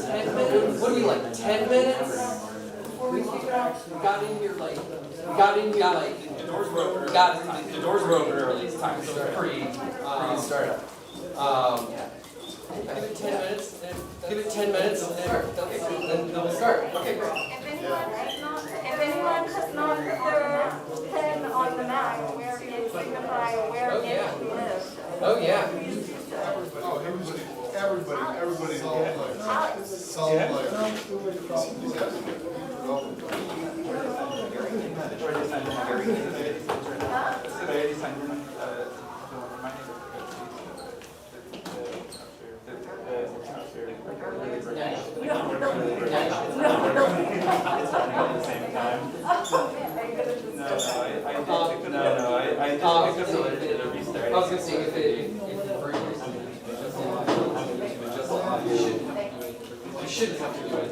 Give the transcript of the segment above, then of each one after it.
10 minutes? What do you like, 10 minutes? Before we kick it off? We got in here like, the doors were open early. The doors were open early, it's time, so it's pretty startup. Give it 10 minutes, give it 10 minutes, and then we'll start. Okay, great. If anyone has not put their pen on the map where it signifies where it lives. Oh, yeah. Everybody solid I was gonna say if it you shouldn't have to do it.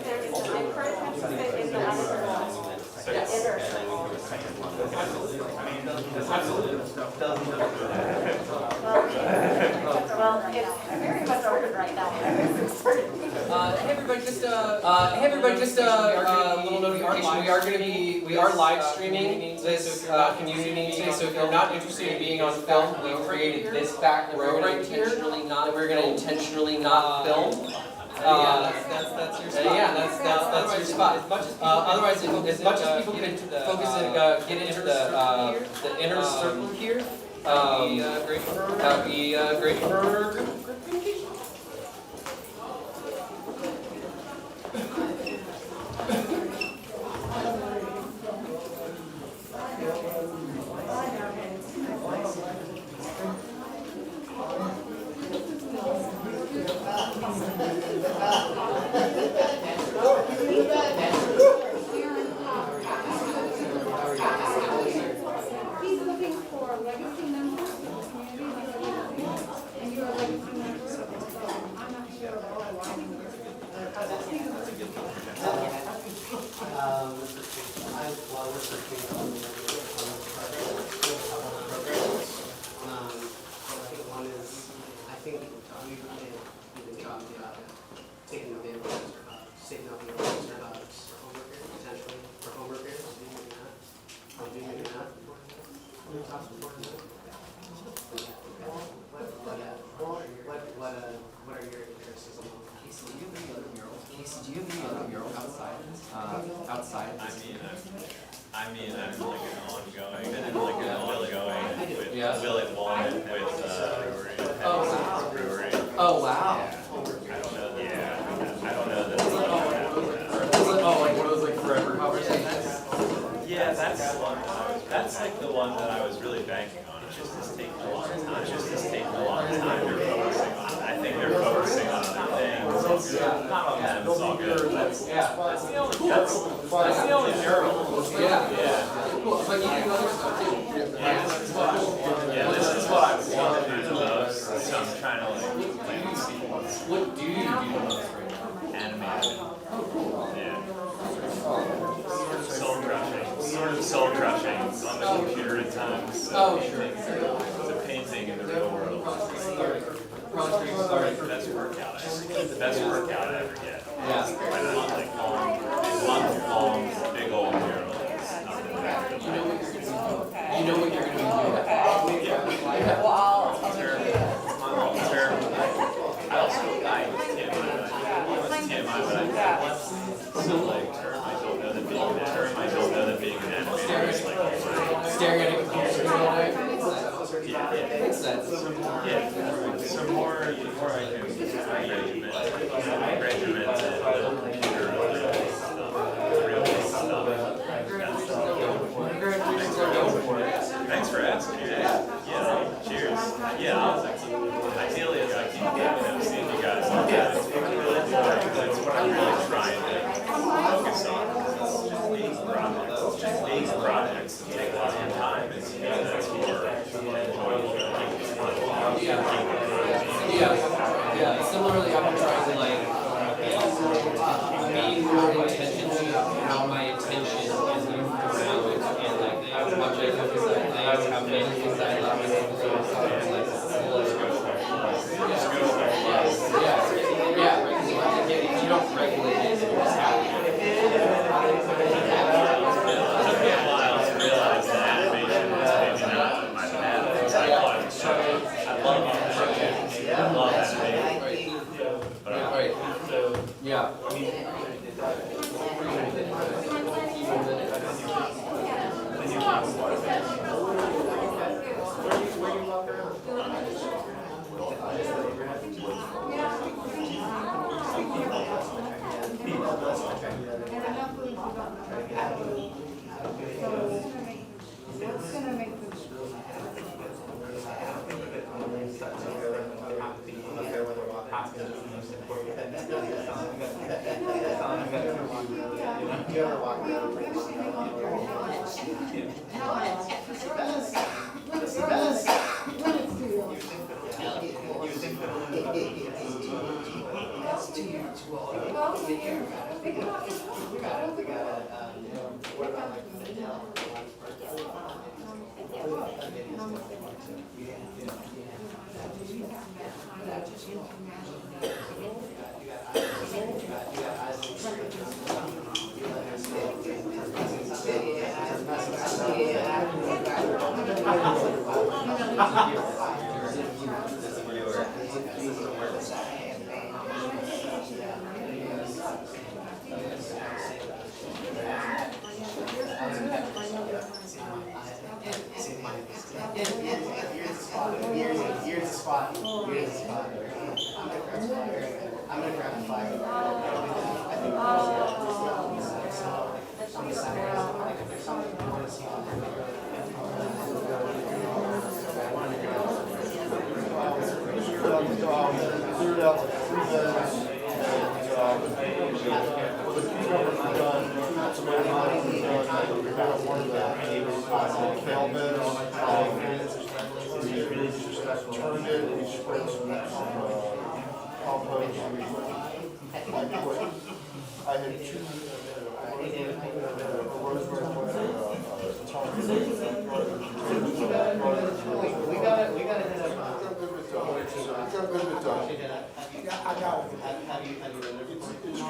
There's encouragement to sit in the well, it's very much open right now. Hey everybody, just a little notification. We are live streaming this community meeting today. So if you're not interested in being on film, we created this back row right here. We're going to intentionally not film. That's your spot. Yeah, that's your spot. Otherwise, as much as people can focus and get into the inner circle here, that'd be great for group communication. He's looking for legacy members in the community, and you're a legacy member, so I'm not sure why. While we're searching on the programs, I think one is, I think we did even talk about taking available saving up the for home workers, potentially for home workers, doing that. Doing that. We talked before. What are your interests on Casey, do you have any other murals? Casey, do you have any other murals outside? Outside? I'm like an ongoing with Willie Walnut with brewery. Oh wow. I don't know that. Like one of those like forever conversations? Yeah, that's like the one that I was really banking on. It's just taking a long time. They're focusing on. I think they're focusing on other things. Not on them. It's all good. That's the only mural. Yeah. Cool. But you do other stuff too. This is what I want to do the most. So I'm trying to like see What do you do the most right now? animated. Oh, cool. Yeah. Soul crushing on the computer at times. Oh, sure. It's a painting in the real world. Best workout I ever get. Yeah. Month-long, big old mural. You know what you're going to be doing? Yeah. Wow. Terrible. I also I don't know that being an animator is like Staring at a computer screen all day? yeah. Makes sense. Yeah. So more I can regiment the computer real stuff. Thanks for asking. Yeah. Cheers. Yeah. Ideally, it's like seeing you guys. That's what I'm really trying to focus on. Just these projects that take a lot of time. It's that's Yeah. Similarly, I've been trying to like be more intentional how my attention is moved around and like how much I focus on things, how many things I allow myself to focus on, like Where do you walk around? What's gonna make them? You ever walk around? What about like Fidel? Here's the spot. I'm gonna grab the fire. Cleared out like 3 beds, and the cucumbers were done, tomato plants were done, we got one of the kale beds, we turned it, we sprayed some compost, I had 2 rosemary plant, We gotta hit up. I got it. Have you It's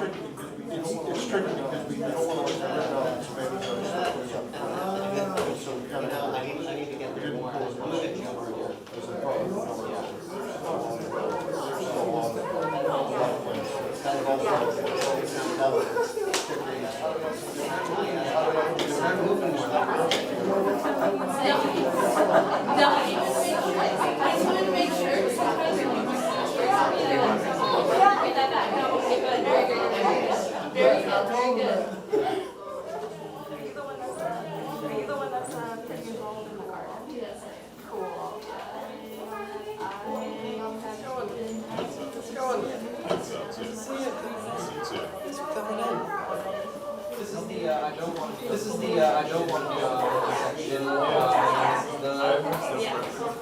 tricky because we don't want to let the tomatoes out. So we kind of. I need to get there more. I just wanted to make sure. Very good. Are you the one that's pretty involved in the garden? Yes. Cool. This is the I don't want to section.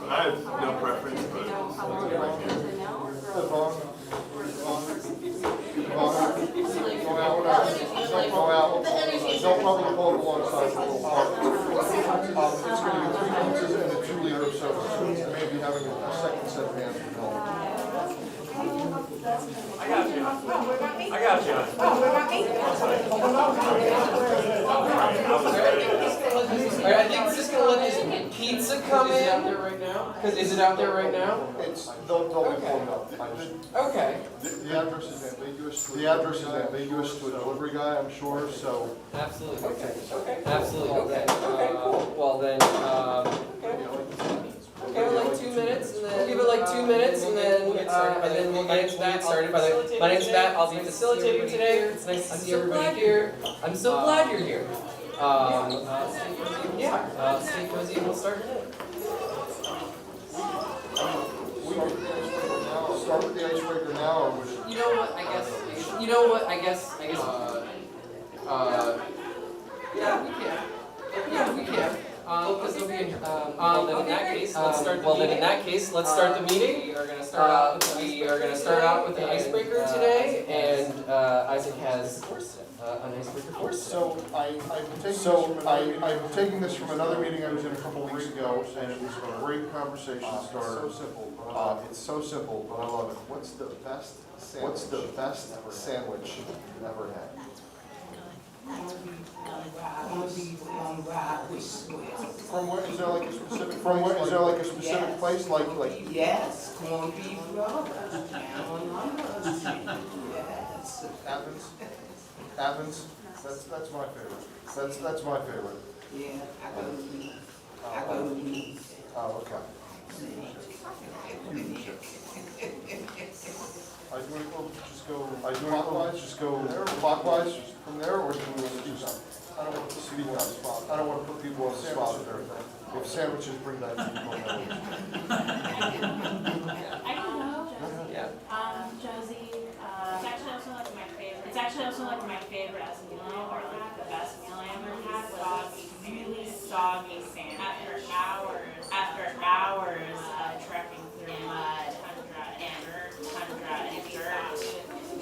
I have no preference, but They'll probably pull it alongside the little park. It's going to be 3 ounces and a 2 liter of soda. Maybe having a second set of hands would help. I got you. Alright, I think we're just gonna let this pizza come in. Is it out there right now? Is it out there right now? They'll be pulling up. Okay. The address is ambiguous. The address is ambiguous to a delivery guy, I'm sure, so. Absolutely. Okay. Absolutely. Okay. Cool. Well then, okay, like 2 minutes, and then give it like 2 minutes, and then we'll get started. By the way, my name's Matt. I'll be facilitating today. It's nice to see everybody here. I'm so glad you're here. Stay cozy, and we'll start today. Start with the icebreaker now, or would it? You know what? Yeah, we can. Because they'll be in here. In that case, let's start the meeting. We are going to start out with an icebreaker today, and Isaac has an icebreaker for us. So I'm taking this from another meeting I was in a couple weeks ago, and it was a great conversation starter. It's so simple, but I love it. What's the best sandwich you've ever had? From where, is there like a specific place, like? Yes, corned beef lovers, yes. Athens? That's my favorite. That's my favorite. Yeah, I go to I do it clockwise, just go clockwise from there, or do we want to do something? I don't want to put people on the spot. I don't want to put people on the spot with everything. If sandwiches bring that to people, I don't know. Yeah. Josie, it's actually also like my favorite. It's actually also like my favorite meal, or like the best meal I ever had. Soggy, really soggy sandwich. After hours of trekking through mud, tundra and dirt,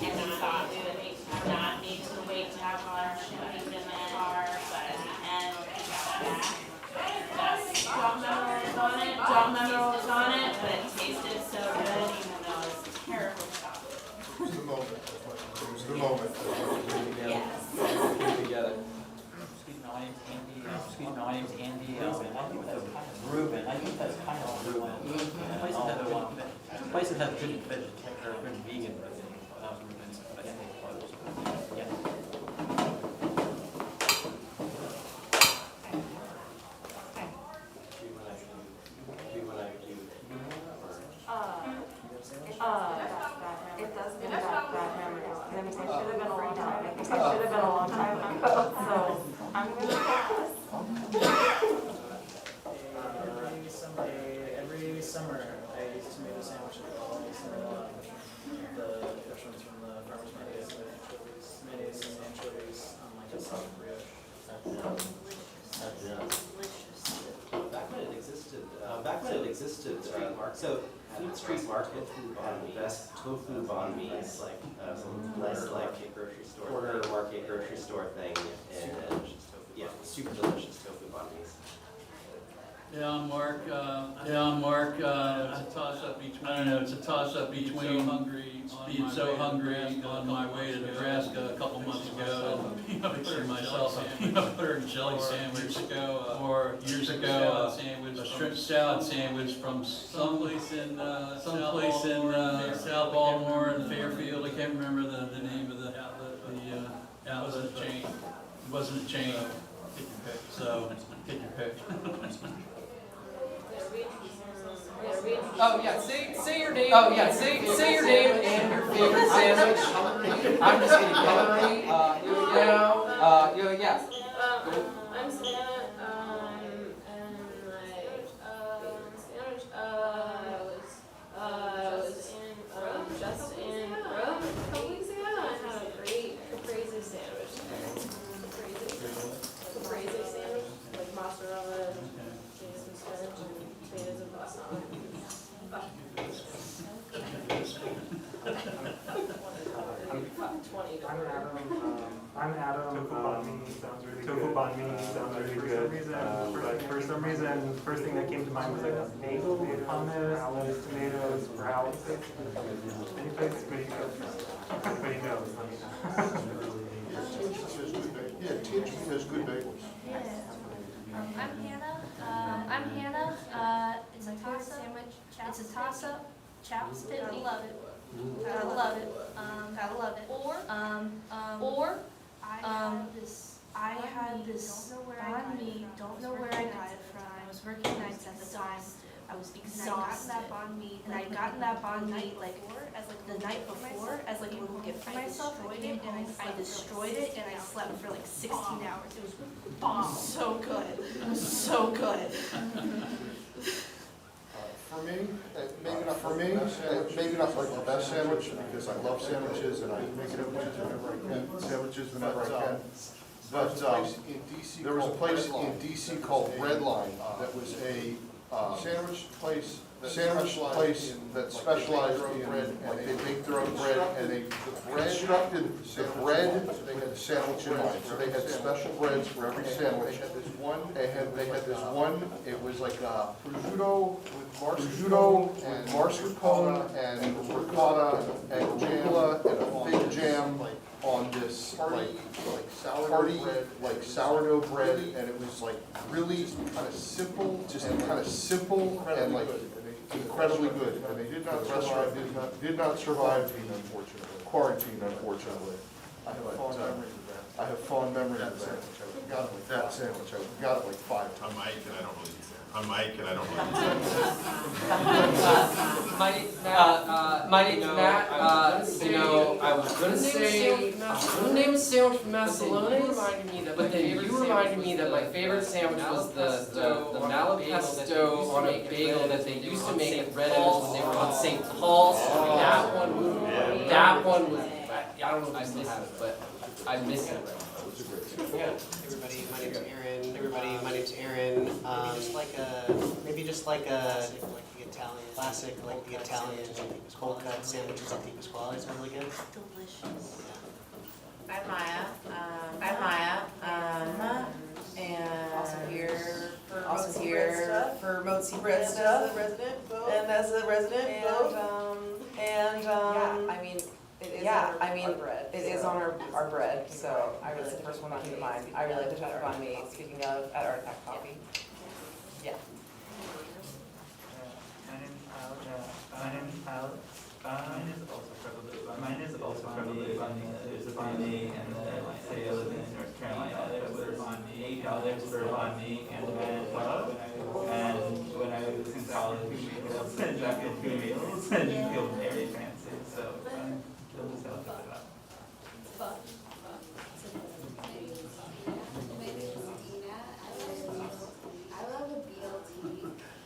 and we thought we would not need to wait to have lunch and eat in the car, but in the end, we got back. Just don't remember what was on it, but it tasted so good, even though it was terribly soggy. it was the moment. It was the moment. Yes. Together. Excuse me, my name's Andy. I think that's kind of Ruben. I think that's kind of Ruben. Places have good vegetarian or good vegan Rubens, but I think others. Yeah. It does give that memory. I mean, it should have been a long time. I think it should have been a long time ago, so I'm gonna pass. Every summer, I eat tomato sandwiches. I used to love the fresh ones from the farmer's market with anchovies, mayonnaise and anchovies on like a soft brioche. Back when it existed, so Food Street Market had the best tofu banh mi's, like some nice like corner market grocery store thing, and yeah, super delicious tofu banh mi's. Yeah, I'm Mark. It's a toss-up between. I don't know. It's a toss-up between being so hungry on my way to Nebraska a couple months ago, and fixing myself a peanut butter and jelly sandwich or years ago, a shrimp salad sandwich from someplace in South Baltimore and Fairfield. I can't remember the name of the outlet. The outlet wasn't a chain. It wasn't a chain. So take your pick. Oh yeah, say your name. Oh yeah, say your name and your favorite sandwich. I'm just kidding. Hillary. Yeah. I'm Savannah, and my sandwich, I was just in Rome a couple weeks ago, and I had a great caprese sandwich there. Caprese sandwich, like mozzarella, cheese and spinach, and tomatoes and balsamic. I'm Adam. Tofu banh mi sounds really good. But for some reason, first thing that came to mind was like a bagel with hummus, tomatoes, sprouts. Any place where you go? Everybody knows. Yeah, Tinge has good bagels. I'm Hannah. It's a toss-up sandwich. It's a toss-up. Chapstick. Gotta love it. Gotta love it. Gotta love it. Or I had this banh mi. Don't know where I got it from. I was working nights at the time. I was exhausted. And I gotten that banh mi like the night before as like a little gift for myself. I destroyed it and I slept for like 16 hours. It was bomb. So good. It was so good. For me, maybe not like the best sandwich, because I love sandwiches and I make it whenever I can, eat sandwiches whenever I can. But there was a place in DC called Redline that was a sandwich place that specialized in bread, like they make their own bread, and they constructed the bread, they had the sandwich in mind. So they had special breads for every sandwich. They had this one, it was like prosciutto with mascarpone and ricotta and arugula and a fig jam on this like sourdough bread, and it was like really kind of simple and like incredibly good. And they did not survive the quarantine, unfortunately. I have fond memories of that. I have fond memories of that sandwich. I got it like that sandwich. I got it like 5 times. I'm Mike, and I don't really eat sandwiches. I'm Mike, and I don't really eat sandwiches. My name's Matt. My name's Matt. I was gonna name a sandwich from Macedonia, but then you reminded me that my favorite sandwich was the malapesto on a bagel that they used to make at Red Ends when they were on St. Paul's. That one was. I don't know if I still have it, but I miss it. Yeah, everybody, my name's Aaron. Everybody, my name's Aaron. Just like a classic, like the Italian cold cut sandwiches at Di Pasquale is really good. Delicious. I'm Maya. And also here for Mozi Bread stuff. And as a resident vote. It is on our bread, so it's the first one that came to mind. I really like the tofu banh mi, speaking of, at Artifact Coffee. Yeah. Mine is also probably banh mi. There's a banh mi, and then I say I live in North Carolina, there's banh mi, $8 for banh mi and pho. And when I was in college, we would send back in 2 meals and feel very fancy, so kill myself with that. I love a BLT.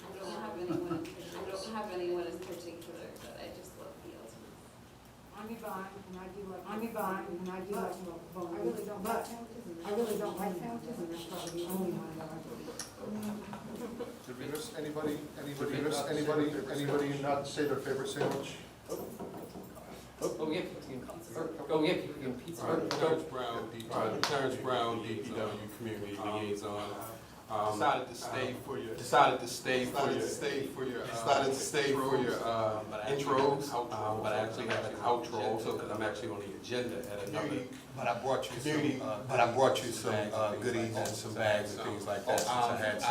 I don't have anyone in particular, but I just love BLT. I'm Yvonne, and I do like bone. I really don't like sandwiches, and that's probably the only one that I do. Did we miss anybody? Anybody not say their favorite sandwich? We have pizza. Terrence Brown, DPW Community Liaison. Decided to stay for your intros, but I actually have an outro also because I'm actually on the agenda at another. But I brought you some goodies and some bags and things like that. Since I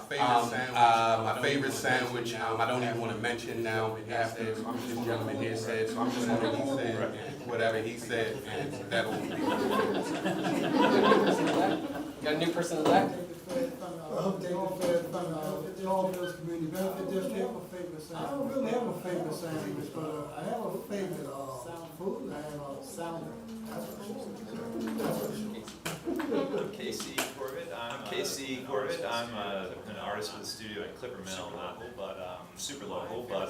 had my favorite sandwich. I don't even want to mention now after this gentleman here said, so I'm just going to he said whatever he said, and that'll be. Got a new person in the back? David Fed from the All Hills Community Benefit District. I don't really have a favorite sandwich, but I have a favorite food. I have a salad. I'm Casey Corbett. I'm an artist with a studio at Clipper Mill, but super local. But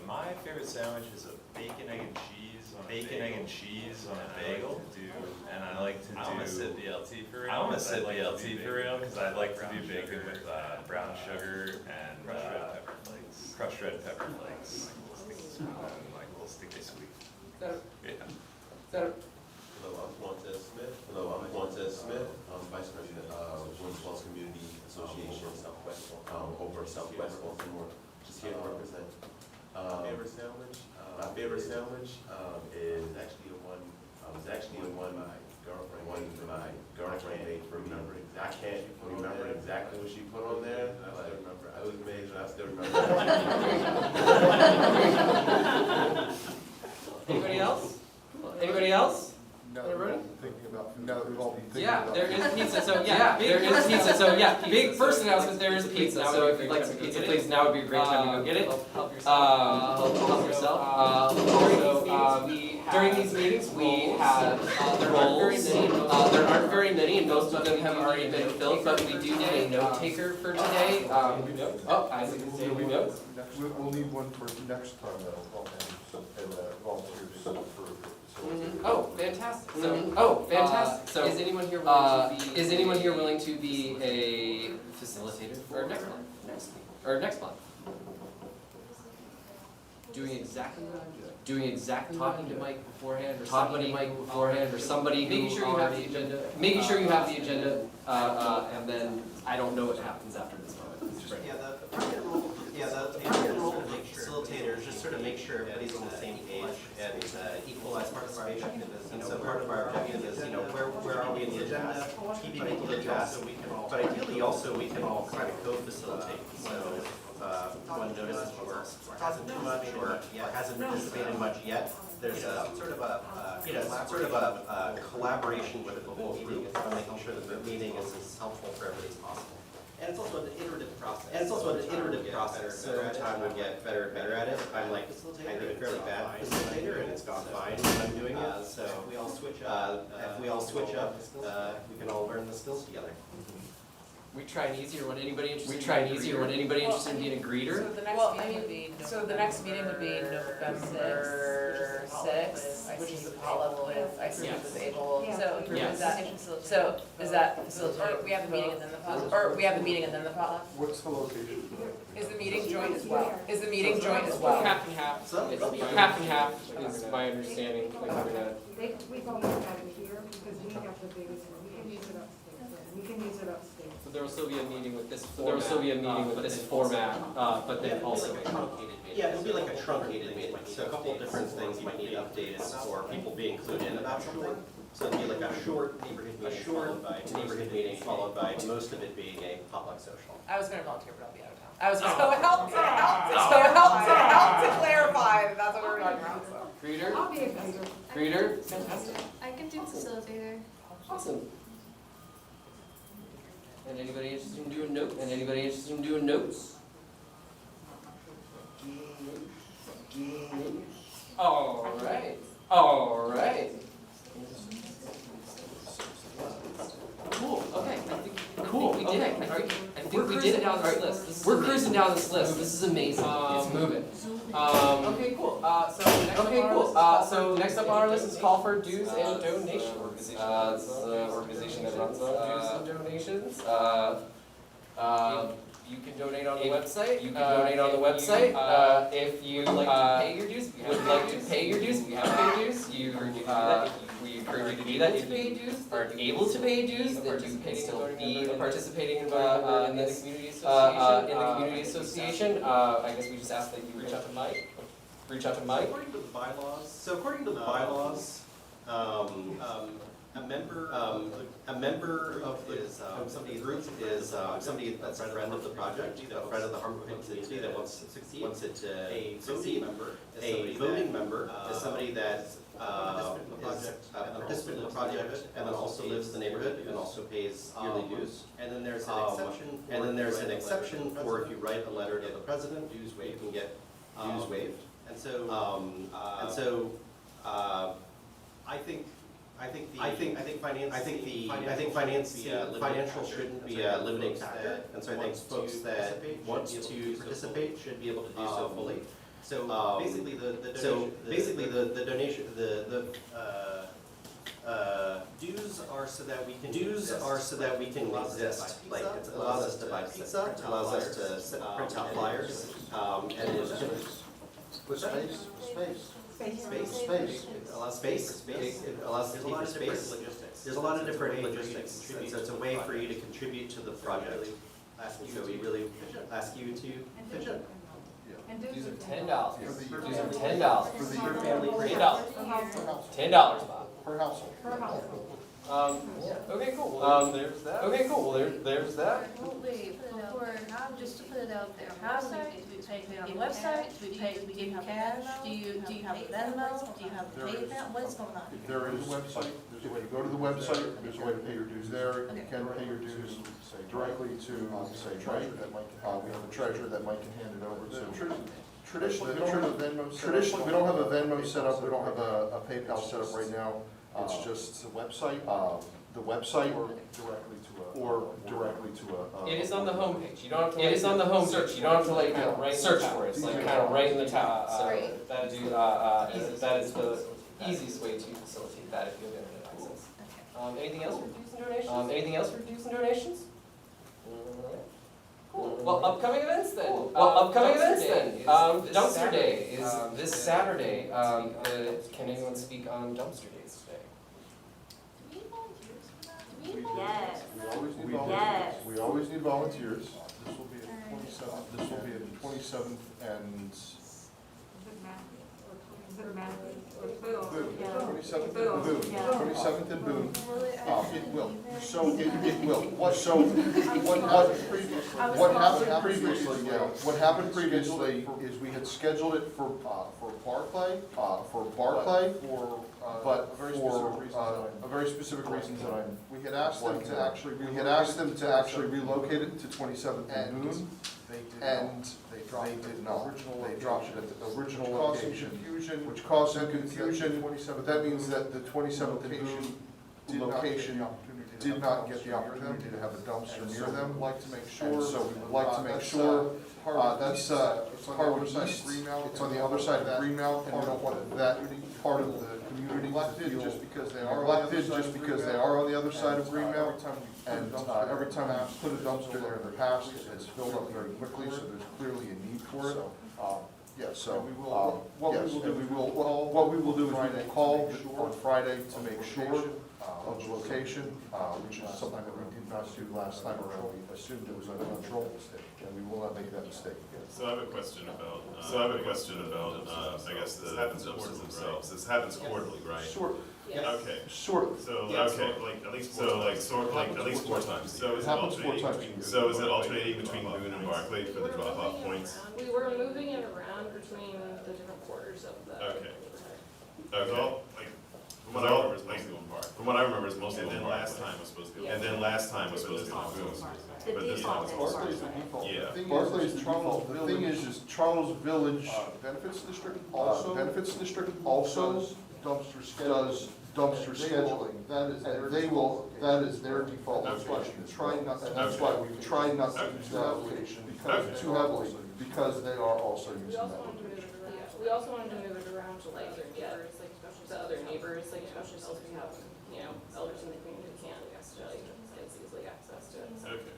my favorite sandwich is a bacon, egg, and cheese on a bagel. And I like to do. I almost said BLT for real. Because I like to do bacon with brown sugar and crushed red pepper flakes. Like a little sticky sweet. Hello, I'm Quantes Smith. I'm Vice President of Women's Wellness Community Association Southwest, over Southwest Baltimore. Just here to represent. My favorite sandwich is actually the one my girlfriend made for me. I can't remember exactly what she put on there. I was amazed, and I still remember. Anybody else? No, thinking about food. Yeah, there is pizza, so yeah, big first announcement, there is pizza, so if you'd like some pizza, please, now would be a great time to go get it. Help yourself. Also, during these meetings, we have, there aren't very many, and most of them have already been filled, but we do need a note taker for today. Isaac can say notes. We'll need one for next time, and volunteers for Oh, fantastic. So, is anyone here willing to be a facilitator for next month? Doing exactly what I'm doing. Talking to Mike beforehand, or somebody making sure you have the agenda. Making sure you have the agenda, and then I don't know what happens after this moment. The primary role of the facilitator is just sort of make make sure everybody's on the same page and equalize participation. And so part of our objective is, where are we in the agenda, keeping people to task. But ideally also we can all kind of co-facilitate. So one notices work hasn't too much or hasn't participated much yet. There's sort of a collaboration with the whole group on making sure that the meeting is as helpful for everybody as possible. And it's also an iterative process. So over time we get better and better at it. I'm like, I think a fairly bad facilitator, and it's gone fine when I'm doing it. So if we all switch up, we can all learn the skills together. We try an easier one. Anybody interested in being a greeter? So the next meeting would be November 6th, which is the potluck with I see disabled. So is that facilitated? Or we have the meeting and then the potluck? Or we have the meeting and then the potluck? What's the location? Is the meeting joint as well? Half and half. Half and half is my understanding. Like we're gonna. We don't have it here because we have the biggest one. We can use it upstairs. We can use it upstairs. So there will still be a meeting with this format. But then also a truncated meeting. Yeah, it'll be like a truncated meeting. So a couple of different things might need updated or people be included in about something. So it'll be like a short neighborhood meeting followed by most of it being a potluck social. I was gonna volunteer, but I'll be out of town. I was gonna help to clarify that that's what we were talking about, so. Greeter? I'll be a greeter. Greeter? Fantastic. I can do facilitator. Awesome. And anybody interested in doing notes? All right. Cool. Okay. I think we did it down this list. We're cruising down this list. This is amazing. It's moving. Okay, cool. So next up on our list is call for dues and donation organization. It's the organization that runs on dues and donations. You can donate on the website. If you would like to pay your dues, if you have to pay dues, we encourage you to do that. If you are able to pay dues, then you can still be participating in the community association. I guess we just ask that you reach out to Mike. According to the bylaws, a member of somebody's group is somebody that's a friend of the project, a friend of the Harwood community that wants it to succeed. A voting member is somebody that is a participant in the project and then also lives in the neighborhood and also pays yearly dues. And then there's an exception for if you write a letter to the president, you can get dues waived. And so financial shouldn't be a limiting factor, and so I think folks that want to participate should be able to do so fully. So basically, the donation, dues are so that we can exist. Like it allows us to buy pizza, it allows us to print out flyers, and Space. It allows space. It allows to take space. There's a lot of different logistics, and so it's a way for you to contribute to the project. So we really ask you to pitch in. Dues are $10. Dues are $10. For the year family, $10, Bob. Per household. Okay, cool. Well, there's that. Okay, cool. Well, there's that. Wait, just to put it out there, how do we pay on the website? Do we give cash? Do you have a Venmo? Do you have a PayPal? What is going on? There is a website. There's a way to go to the website. There's a way to pay your dues there. You can pay your dues directly to, say, Mike. We have a treasurer that Mike can hand it over to. Traditionally, we don't have a Venmo set up. We don't have a PayPal set up right now. It's just the website, or directly to a. It is on the homepage. You don't have to. It is on the home search. You don't have to like search for it. It's like kind of right in the top. That is the easiest way to facilitate that if you have internet access. Anything else for dues and donations? Cool. Well, upcoming events then. Dumpster Day is this Saturday. Can anyone speak on Dumpster Days today? Yes. We always need volunteers. This will be at 27th and 27th Boone. and Boone, Yeah. 27th and Boone. It will, so it will. What happened previously, what happened previously is we had scheduled it for Barclay, but for a very specific reasons that we had asked them to actually, relocate it to 27th and Boone, and they did not. They dropped it at the original location, which caused some confusion, but that means that the 27th and Boone location did not get the opportunity to have a dumpster near them. Like to make And so we would like to make sure, that's Harwood East, it's on the other side of Greenmount, and we don't want that part of the community to feel just because they are neglected just because they are on the other side of Greenmount. And every time we put a dumpster there in the past, it's filled up very quickly, so there's clearly a need for it. Yeah, so, yes, and what we will do is we will call on Friday to make sure of the location, which is something that we did not do last time around. We assumed it was under control, and we will not make that mistake again. So I have a question about, I guess the dumpsters themselves. This happens quarterly, right? Sort of. Okay. Sort of. So, okay, like at least four times. So It is it happens 4 alternating? times. So is it alternating between Boone and Barclay for the drop-off points? We were moving it around between the different quarters of the. Okay. Okay. Like, from what I remember, it's mostly on Barclay. From what I remember, it's mostly on Barclay. And then last time was supposed to be. And then last time was supposed to be on Boone. But this time it's on Barclay's the default. Yeah. Barclay's the default. The thing is Charles Village Benefits District also dumpster scheduling. That is their default location. And that's why we try not to use that location too heavily, because they are also using that location. We also wanted to move it around to like get the other neighbors, like especially since we have, elders in the community who can't necessarily get easily access to it. So. Okay.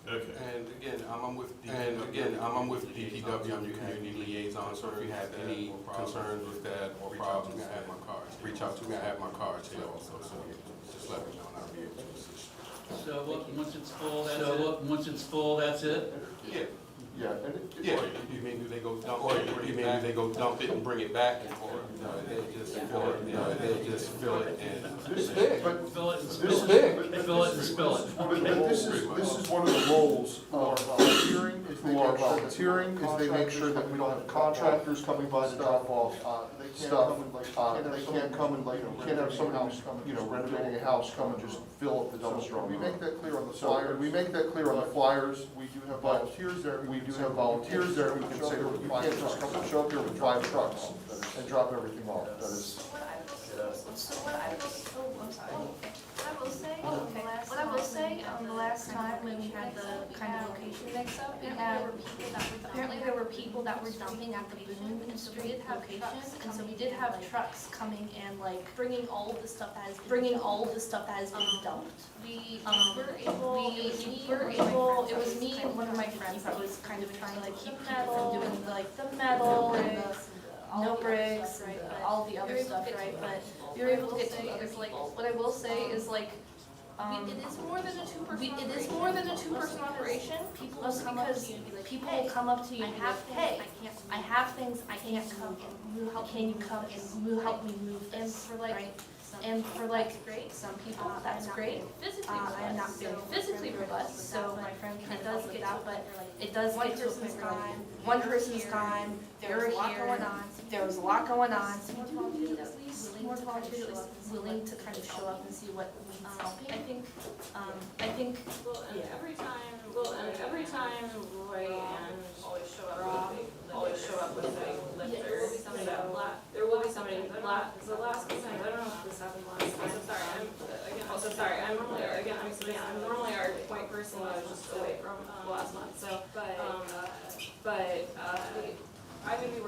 Okay. And again, I'm with DPW, I'm your community liaison, so if you have any concerns with that or problems, I have my cards. Reach out to me, I have my cards here also, so just let me know and I'll be able to assist you. So once it's full, that's it? Once it's full, that's it? Yeah. Yeah, Maybe they go dump it and bring it back, or they just fill it and. This big, but Fill it and this spill big. it. Fill it and spill it. But this is one of the roles of volunteering, is they make sure that we don't have contractors coming by to drop off stuff. They can't come and can't have somebody who's, renovating a house come and just fill up the dumpster. We make that clear on the flyers. We do have volunteers there. Who can say, look, you can't just come and show up here with 5 trucks and drop everything off. That is. What I will say, the last time when we had the kind of location mix up, apparently there were people that were dumping at the Boone Street location, and so we did have trucks coming and like bringing all of the stuff that has been dumped. We were able, it was me and one of my friends that was kind of trying to like keep people from doing like the metal and the no bricks, right, all the other stuff, right, but we were able to get 2 other people. What I will say is like, it is more than a two-person operation. People will come up to you and be like, hey, I have things, I can't come, can you come and help me move this, and for like some people, that's great. I am not very physically robust, so my friend kind of does get that, but it does get to a point where like, one person's gone, they're here, there was a lot going on, so more volunteers at least willing to kind of show up and see what needs helping. I think, And every time Roy and always show up with a lifter. There will be somebody black. The last time, I don't know if this happened last time. I'm normally our point person. I was just away from last month. So, but I'm gonna be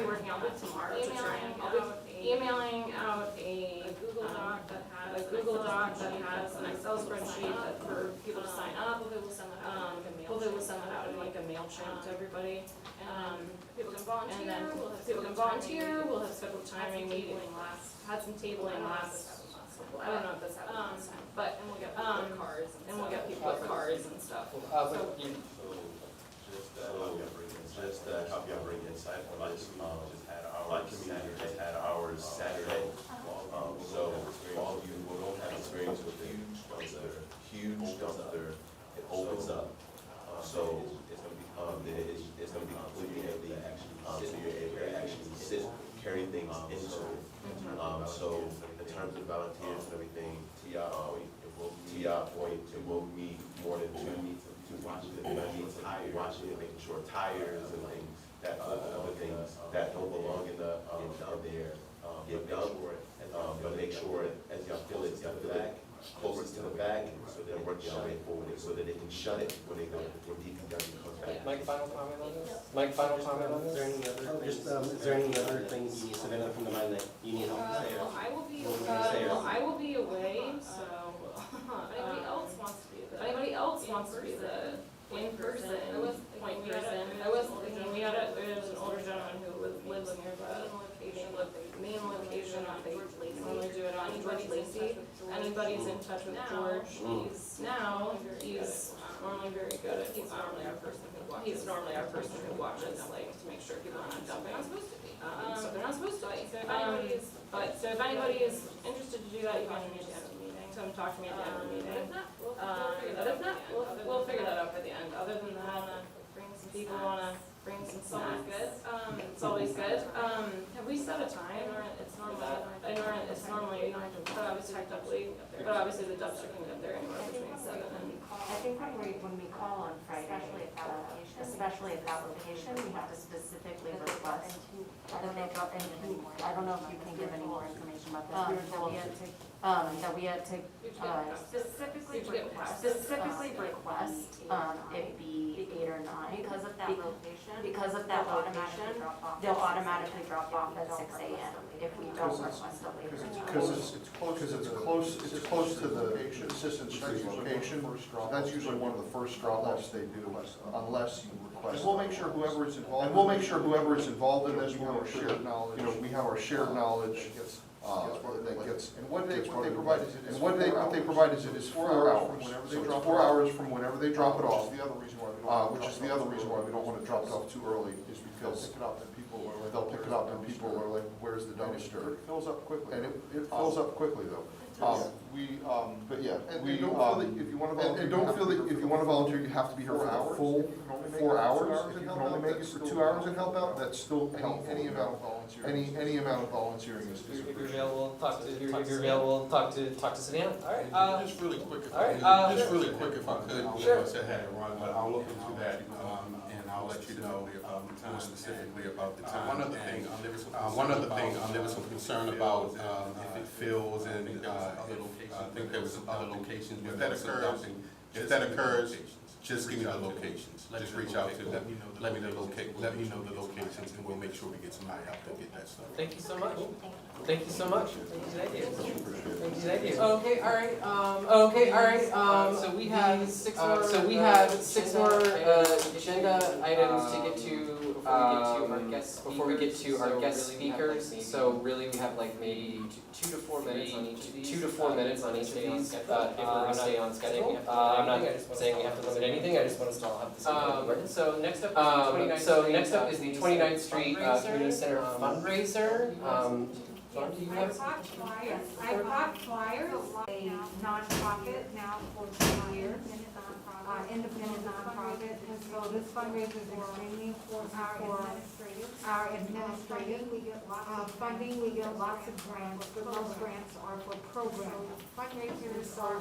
working on it tomorrow to try and I'll be emailing out a Google Doc that has an Excel spreadsheet that for people to sign up. Hopefully we'll send that out in like a MailChimp to everybody. People can volunteer. We'll have scheduled timing meeting had some tabling last. I don't know if this happened last time, but we'll get people with cards and stuff. just to help y'all bring insight on this. Our community has had ours Saturday. So for all of you who don't have experience with it, it's a huge dumpster. It opens up. So it's going to be completely empty. So you're able to actually sit, carry things into it. So in terms of volunteers and everything, TR point, it won't need more than two to watch it. And I need some people watching it, making sure tires and like that other things that don't belong in the there get dumped. But make sure as y'all fill it back, closer to the back, so they're working their way forward, so that they can shut it when they go when DPW comes back. Mike, final comment on this? Mike, final comment on this? Is there any other things you said that come to mind that you need help to say? Well, I will be away, so anybody else wants to be the point person. We had an older gentleman who lives near the main location. They normally do it on George Lacey. Anybody's in touch with George, he's normally very good at, he's normally our person who watches, like, to make sure people are not dumping. So they're not supposed to be. So if anybody is interested to do that, you can come talk to me at the end of the meeting. But if not, we'll figure that out by the end. Other than that, people wanna bring some snacks. It's always good. Have we set a time? It's normally, but obviously the dumpster can get there anywhere between 7 and. I think when we call on Friday, especially at that location, we have to specifically request that they drop in. I don't know if you can give any more information about this. That we had to specifically request it be 8 or 9 because of that location. They'll automatically drop off at 6 a.m. if we don't request it later. Because it's close to the assistant street location. So that's usually one of the first drop-offs they do, unless you request. And we'll make sure whoever is involved in this, we have our shared knowledge. We have our shared knowledge. That gets, and what they provide is it is 4 hours. So it's 4 hours from whenever they drop it off. Which is the other reason why we don't want to drop it off too early, is because they'll pick it up and people are like, "Where's the dumpster?" It fills up quickly, and it fills up quickly though. But yeah, and don't feel that if you want to volunteer, you have to be here for the full 4 hours. If you can only make it for 2 hours and help out, that's still helpful. Any amount of volunteering is If you're available, talk to Savannah. All right. Just really quick if I could. Sure. I said I had to run, but I'll look into that, and I'll let you know more specifically about the time. One other thing, there was some concern about if it fills and I think there was some other locations where there was some dumping. If that occurs, just give me the locations. Just reach out to them, let me know the locations, and we'll make sure we get somebody out to get that stuff. Thank you so much. Thank you so much. Thank you. Okay, all right. So we have 6 more agenda items to get to before we get to our guest speakers. So really, we have like maybe 2 to 4 minutes on each of these. 2 to 4 minutes on each of these. If we're gonna stay on schedule. I'm not saying we have to limit anything. I just want us to all have the same. So next up is the 29th Street Community Center fundraiser. Do you have? I bought flyers, a nonprofit now for 2 years, independent nonprofit, and so this fundraiser is extremely important for our administrative funding. We get lots of grants, but those grants are for programs. Fundraisers are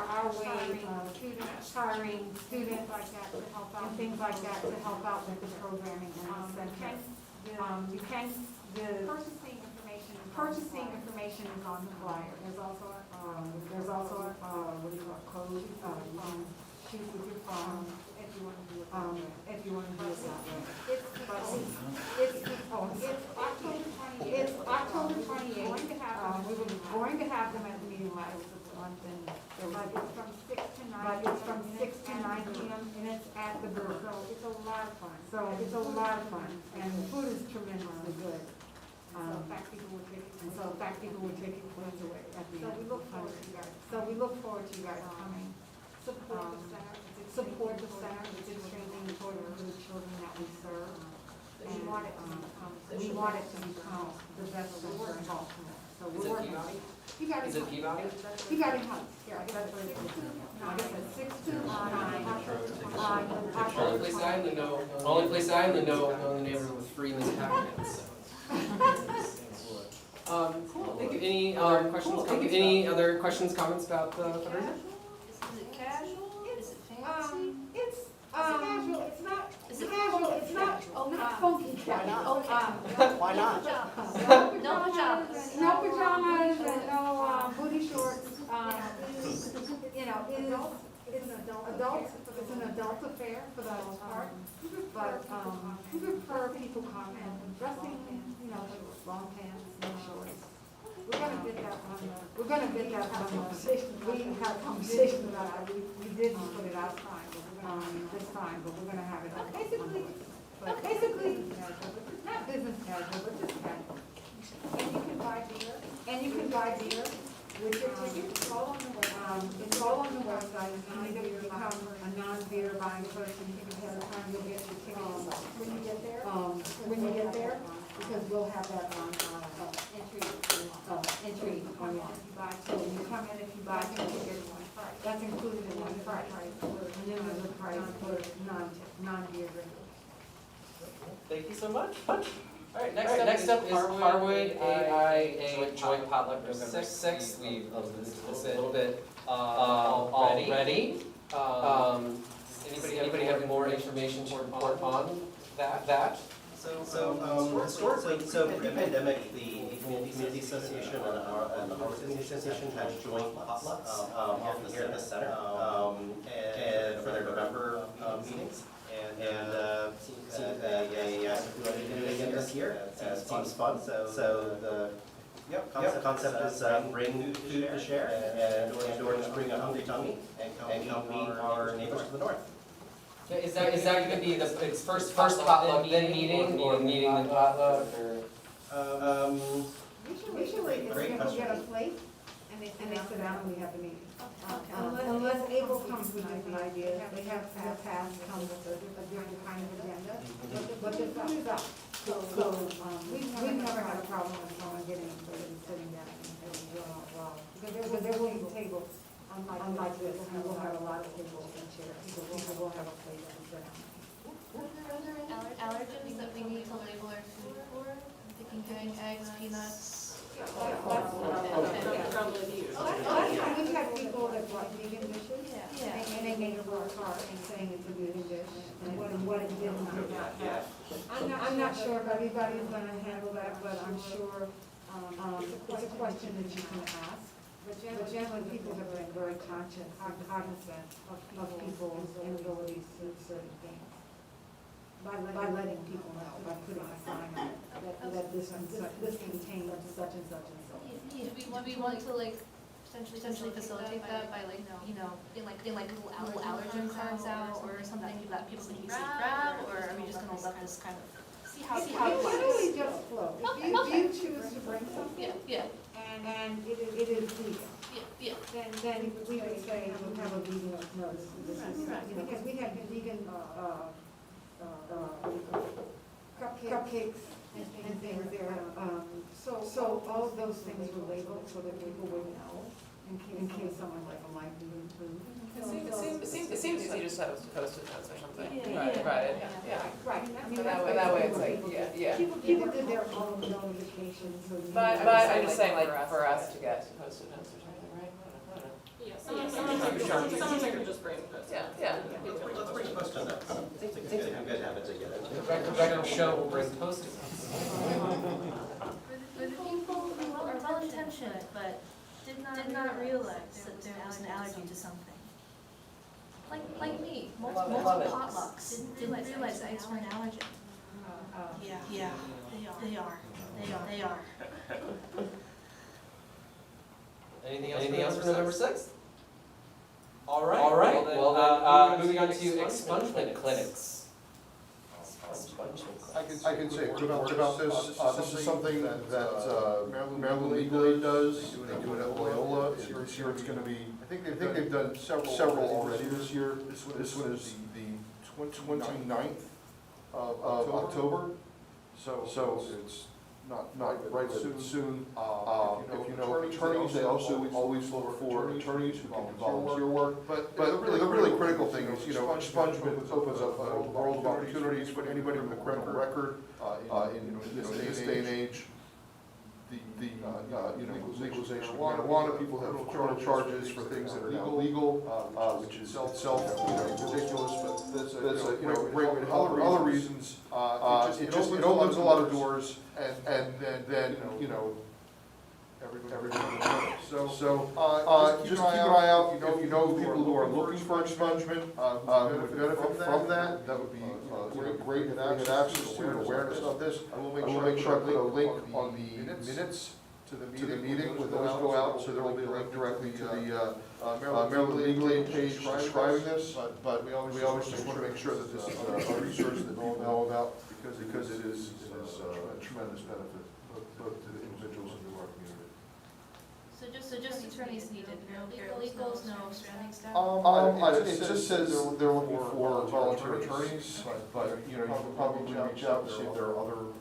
our way of hiring students like that to help out, and things like that to help out with the programming and center. The purchasing information is on the flyer. There's also what do you call code, you can choose with your phone if you want to do it that way. It's October 28th. We were going to have them at the meeting last month, but it's from 6 to 9 p.m. and it's at the booth. So it's a lot of fun. And the food is tremendously good. In fact, people will take it cleanse away at the end. So we look forward to you guys coming. Support the center. It's support the center. It's extremely important to the children that we serve. And we want it to become the best center in Baltimore. So Is we're it working. Peabody? You got it. Is it Peabody? You got it, Heights. Yeah, that's what it is. Like I said, 629. Only place I only know in the neighborhood with Freeman's cabinets. Cool. Thank you. Any other questions? Any other questions, comments about the fundraiser? Is it casual? Is it fancy? It's casual. It's not casual. It's not funky casual. Why not? No pajamas. No pajamas and no booty shorts. You know, it's an adult affair for the most part. But we prefer people come and dressing, you know, long pants, no shorts. We're gonna get that on the, we had a conversation about that. We didn't put it outside, this time, but we're gonna have it on. Basically, not business casual, but just casual. And you can buy beer with your ticket. It's all on the website. If you need to become a non-beer buying person, ahead of time, you'll get your ticket. When you get there, because we'll have that on entry on so when you come in, if you buy your ticket, that's included in one price. And then there's a price for non-beer drinkers. Thank you so much. All right, next up is Harwood AIA Joint Potluck November 6th. We've alluded to this a little bit already. Anybody have more information to report on that? So historically, so pre-pandemic, the Community Association and the Harwood Community Association had joint potlucks here at the center and for their November meetings. And seems that we want to do it again this year. It seems fun. So the concept is bring food to share and or just bring a hungry tummy and come meet our neighbors to the north. Is that going to be its first potluck then meeting or meeting then potluck or? Usually it's people get a plate and they sit down and we have the meeting. Unless Abel comes with different ideas, they have past come with a different kind of agenda, but the food is up. So we've never had a problem with someone getting a plate and sitting down and because there will be tables, unlike this, we will have a lot of tables and chairs, so people will have a plate and sit down. Are there any allergens that we need to label our food for? I'm thinking eggs, peanuts. Last time we've had people that brought vegan dishes, and they made a work hard in saying it's a vegan dish, and what it did not have. I'm not sure if everybody's gonna handle that, but I'm sure, it's a question that you can ask. But generally, people have been very conscious and cognizant of people's inabilities to do certain things. By letting people know, by putting a sign on it, that this contains such and such and such. Do we want to like potentially facilitate that by like, you know, in like little allergen cards out or something that people can easily grab, or are we just gonna let this kind of see how it It's works? really just flow. If you choose to bring something, Yeah. and it is vegan, Yeah. then we would say we have a vegan, no, this is, you know, because we have vegan, cupcakes and things there. So all of those things were labeled so that people would know in case someone like a light vegan food. It seems easy just to have Post-it notes or something. Yeah. Right. Right. I mean, That way it's like, yeah. People did their own notifications, so. But I'm just saying like for us to get Post-it notes or something, right? I don't know. Someone could just bring this. Yeah. Let's bring Post-it notes. Seems like a good habit to get into. The record show will bring Post-it. For the people who are well intentioned but did not realize that there was an allergy to something. Like me, multiple potlucks didn't realize eggs were an allergen. Yeah, they are. Anything else for November 6th? All right. Well, then, moving on to expungement clinics. Expungement clinics. I can say a quick word about this. This is something that Maryland Legal Aid does. They do it at Loyola. This year it's going to be, I think they've done several already this year. This one is the 29th of October. So it's not right soon. If you know attorneys, they also always look for attorneys who can do volunteer work. But the really critical thing is, expungement opens up a world of opportunities for anybody with a criminal record in this day and age. Legalization of marijuana, people have criminal charges for things that are now legal, which is itself ridiculous, but that's a great way to help. For other reasons, it opens a lot of doors, and then everybody. So just keep an eye out. If you know people who are looking for expungement, who would benefit from that, that would be great to have access to and awareness of this. I will make sure I put a link on the minutes to the meeting when those go out, so there will be a link directly to the Maryland Legal Aid page describing this. But we always just want to make sure that this is a resource that people know about, because it is a tremendous benefit both to the individuals and to our community. So just attorneys needed, no paralegals, no surrounding staff? It just says they're looking for volunteer attorneys, but you can probably reach out and see if there are other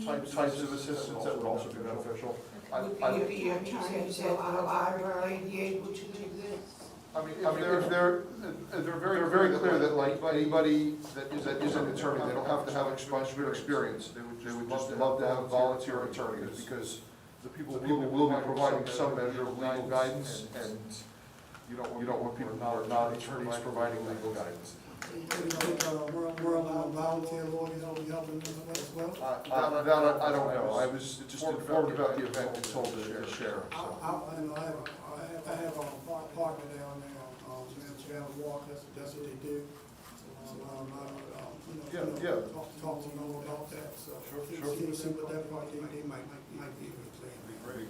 types of assistance that would also be beneficial. Would be attorneys at the library be able to do this? I mean, they're very clear that like anybody that is an attorney, they don't have to have expungement experience. They would just love to have volunteer attorneys, because the people will be providing some measure of legal guidance, and you don't want people who are not attorneys providing legal guidance. World volunteer lawyers will be helping them as well? That I don't know. I was just informed about the event and told to share. I have a partner down there, Chad Walker, that's what they do. Talk to them about that, so see what that part, they might be able to play.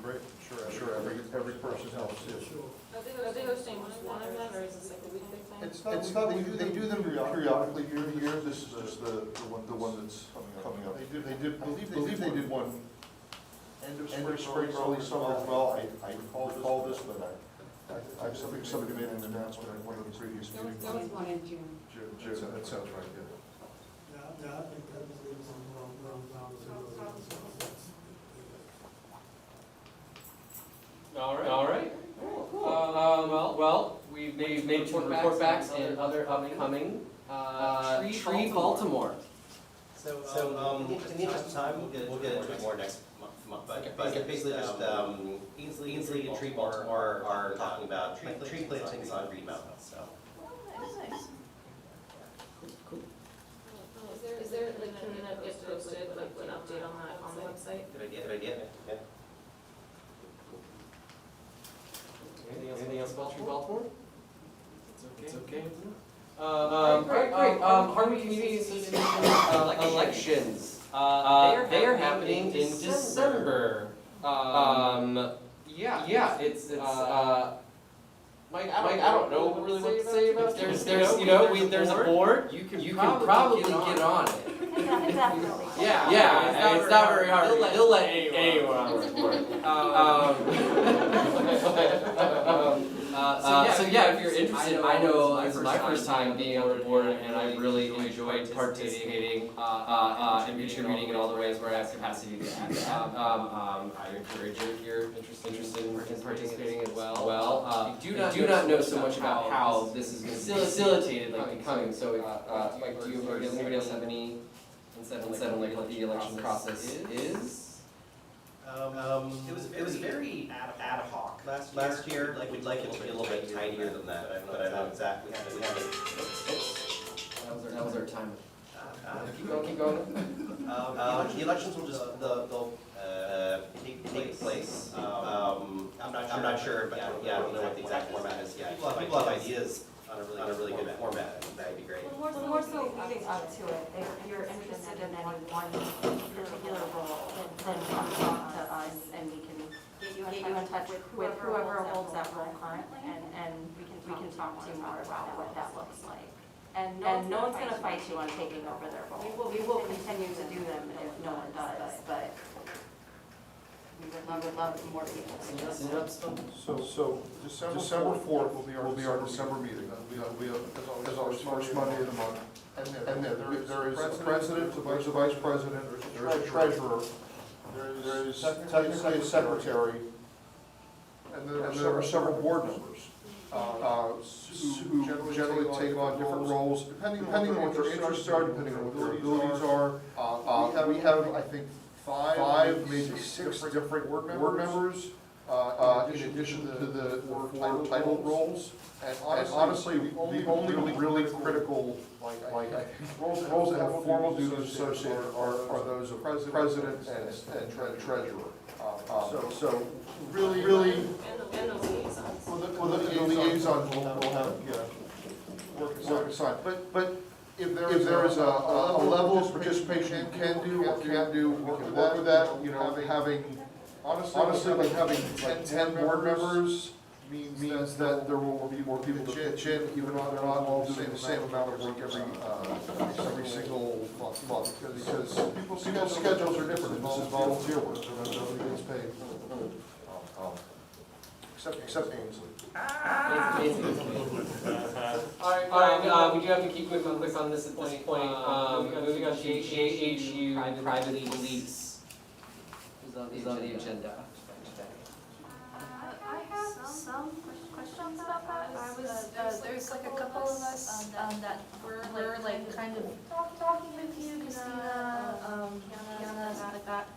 Great. Sure. Every person helps. Sure. Are they hosting just one event, or is this like a weekly thing? It's not, they do them periodically year to year. This is just the one that's coming up. Believe they did one end of spring, early summer as well. I recall this, but I think somebody made an announcement at one of the previous meetings. There was one in June. June, that sounds right, yeah. Yeah, I think that was All right. Well, we've made report backs and other upcoming, Tree Baltimore. So, in the interest of time, we'll get into it more next month. But basically just, Ainsley and Tree Baltimore are talking about tree plantings on Green Mountain, so. Nice. Is there, like, can that get posted, like, an update on that, on the website? Good idea, yeah. Anything else about Tree Baltimore? It's okay. Great. Harwood Community Association elections. They are happening in December. Yeah. It's Mike, I don't know really what to say about it. There's a board. You can probably get on it. Definitely. Yeah, it's not very hard. They'll let anyone on the board. So if you're interested, I know this is my first time being on the board, and I really enjoyed participating and contributing in all the ways where I have capacity to add that. I encourage you if you're interested in participating as well. I do not know so much about how this is facilitated, like becoming. So, does anybody else have any insight on like what the election process is? It was very ad hoc last year. Like we'd like it to be a little bit tinier than that, but I know exactly. We have it. That was our time. Keep going. The elections will just they'll take place. I'm not sure, but I don't know what the exact format is yet. People have ideas on a really good format. That'd be great. More so leading up to it, if you're interested in any one particular role, then come talk to us and we can get you in touch with whoever holds that role currently, and we can talk to you more about what that looks like. And no one's gonna fight you on taking over their role. We will continue to do them if no one does, but we would love more people. So December 4th will be our December meeting. It'll be as always, first Monday of the month. And then there is a president, there's a vice president, there's a treasurer, there is technically a secretary, and there are several board members who generally take on different roles, depending on what their interests are, depending on what their abilities are. We have, I think, five, maybe six different board members, in addition to the four title roles. And honestly, the only really critical, like roles that have formal duties associated are those of president and treasurer. So really, well, the liaison will have, work assigned. But if there is a level of participation you can do or can't do, we can work with that. You know, honestly, like having 10 board members means that there will be more people to pitch in, even if they're not all doing the same amount of work every single month. Because people's schedules are different, and this is volunteer work, nobody gets paid. Except Ainsley. Alright, we do have to keep moving quick on this at this point. Moving on to JHU private lease is on the agenda. I have some questions about that. There's like a couple of us that were like kind of talking with you, Christina, Kiana, stuff like that.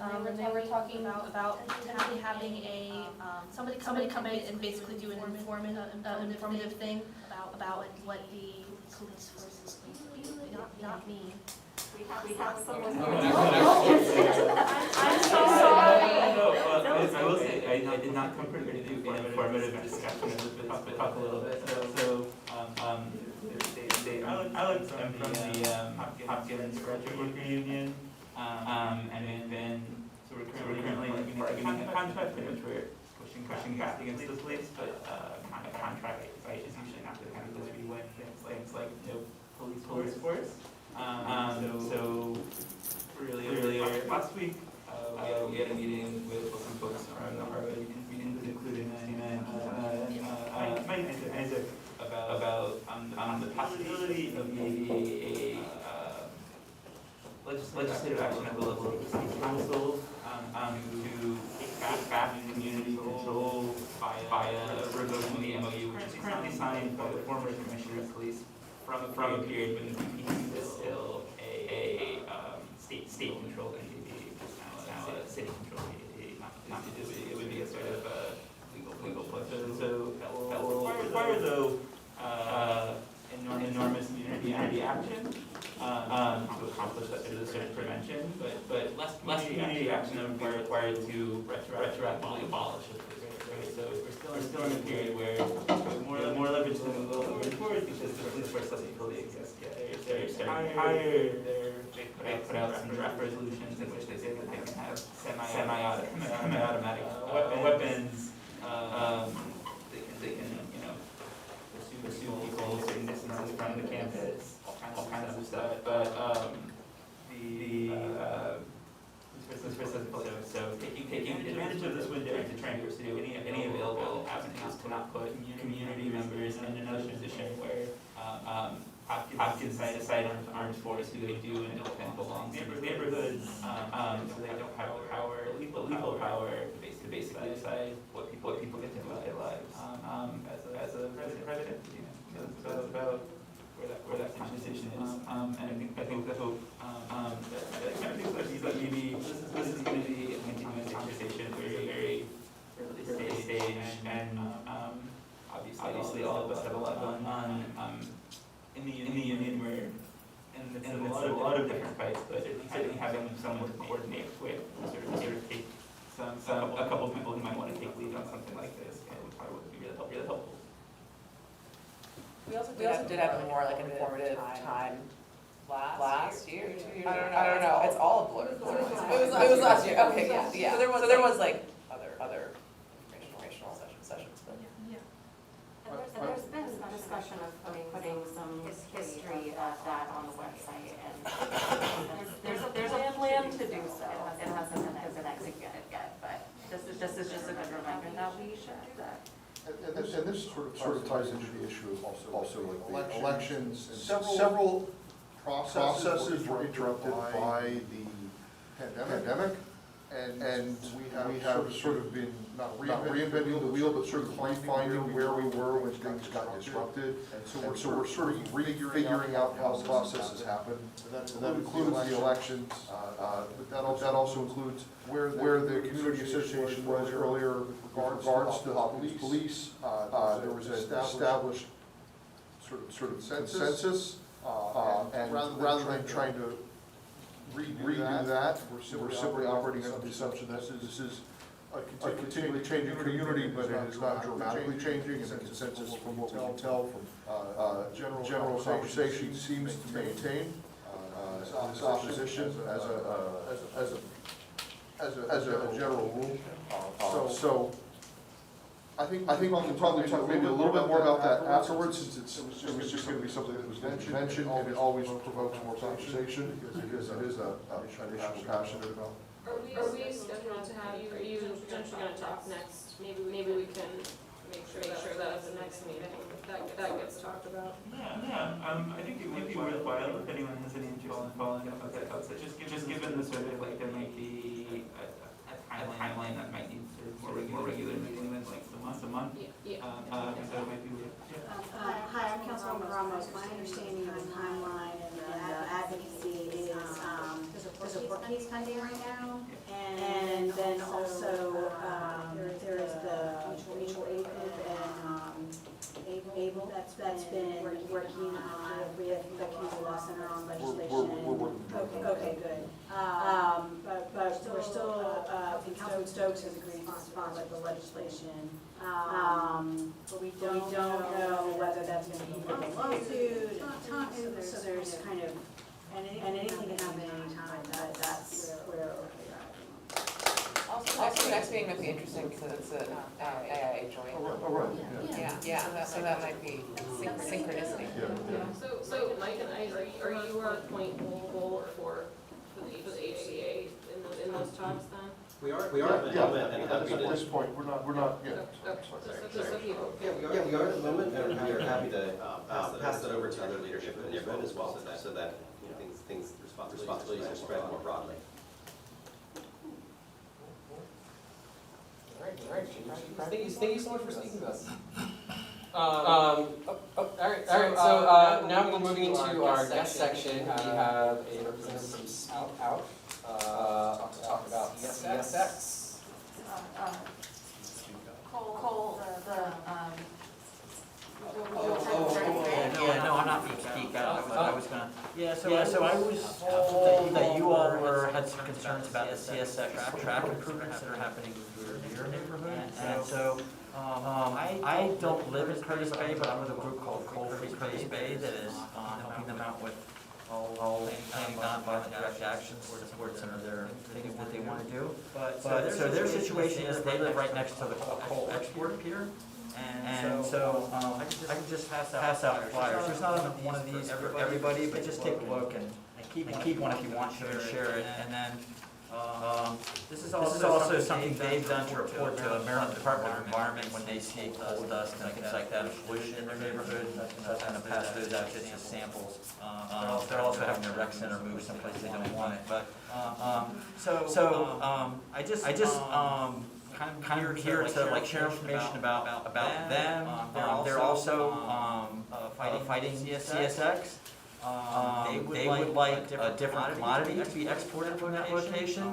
And they were talking about potentially having a, somebody come in and basically do an informative thing about what the police force is going to be like, not me. We have someone. I'm so sorry. I will say, I did not come prepared to do an informative discussion, but talk a little bit. So, Alex, I'm from the Hopkins Graduate Worker Union, and we've been, so we're currently looking at a contract in which we're pushing back against this lease, but a contract fight is usually not the kind of we win things like no police force. So really last week, we had a meeting with some folks around the Harwood, including Mike and Isaac, about the possibility of maybe a legislative action at the level of the city council to take back community control via revoking the MOU, which is currently signed by the former commissioner of police from a period when the DPD was still a state-controlled entity. It's now a city-controlled entity. Not to do it would be a sort of legal push. So that will require, though, enormous community action to accomplish that sort of prevention, but less community action than would be required to retroactively abolish it. So we're still in a period where we have more leverage than we will moving forward because the police force doesn't fully exist yet. They're starting to hire, they put out some draft resolutions in which they say that they can have semi-automatic weapons. They can pursue people certain distances from the campus, all kinds of stuff. But so taking advantage of this window to try and pursue any available avenues to not put community members in another position where Hopkins decide on armed force who they do and don't belong to neighborhoods, so they don't have the power, legal power to basically decide what people get to do with their lives as a private entity. So that's about where that conversation is, and I think the hope that maybe this is going to be a continuous conversation, very early stage, and obviously all of us have a lot going on in the union. We're in the midst of a lot of different fights, but certainly having someone to coordinate with, sort of take a couple of people who might want to take lead on something like this, would probably be really helpful. We also did have a more like informative time last year, 2 years. I don't know. It's all a blur. It was last year. Okay, yeah. So there was like other informational sessions, but And there's been some discussion of putting some history that on the website, and there's a plan to do so. It hasn't been executed yet, but this is just a good reminder that we should do that. And this sort of ties into the issue of also like the elections, and several processes were interrupted by the pandemic. And we have sort of been, not reinventing the wheel, but sort of finding where we were when things got disrupted. And so we're sort of refiguring out how processes happen. And that includes the elections, but that also includes where the community association was earlier with regards to police. There was an established sort of census, and rather than trying to redo that, we're simply operating under the assumption that this is a continually changing community, but it is not dramatically changing, and the consensus from what we can tell from general conversation seems to maintain this opposition as a general rule. So I think we can probably talk maybe a little bit more about that afterwards, since it was just going to be something that was mentioned, and it always provokes more conversation, because it is an issue we're passionate about. Are we scheduled to have, are you potentially gonna talk next? Maybe we can make sure that at the next meeting, that gets talked about. I think it would be worthwhile if anyone has any interest in following up with that outside, just given the sort of like there might be a timeline that might need sort of more regular meetings, like a month. So it might be weird. Hi, I'm Councilwoman Ramos. My understanding of the timeline and the advocacy is, there's a court case pending right now, and then also, there is the mutual aid group and, ABLE that's been working on, with the Kansas Law Center on legislation. Okay, good. But we're still, Councilman Stokes has agreed to sponsor the legislation. But we don't know whether that's going to be for the lawsuit. So there's kind of, and anything can happen anytime. That's where we're at. Also, next meeting might be interesting because it's an AIA joint. Oh, right, Yeah, so that might be synchronicity. So Mike and I, are you our point goal for the HCA in those talks then? We are. At this point, we're not yet. Yeah, we are at the moment, and we are happy to pass that over to other leadership in the neighborhood as well, so that you know, things responsibilities are spread more broadly. All right. Thank you so much for speaking to us. All right. So now we're moving into our guest section. We have a representative out to talk about CSX. Cole, Yeah, no, I'm not going to speak out. I was going to. So I was that you all had some concerns about the CSX track improvements that are happening in your neighborhood, and so I don't live in Curtis Bay, but I'm with a group called Coal Free Curtis Bay that is helping them out with all planning nonviolent direct actions to support some of their things that they want to do. But so their situation is they live right next to the coal export pier. And so I can just pass out flyers. There's not one of these for everybody, but just take a look and keep one if you want to and share it. And then this is also something they've done to report to the Maryland Department of Environment when they see coal dust and things like that, and pollution in their neighborhood. They're going to pass those out just as samples. They're also having their rec center moved someplace they don't want it. But I just kind of here to like share information about them. They're also fighting CSX. They would like a different commodity to be exported from that location.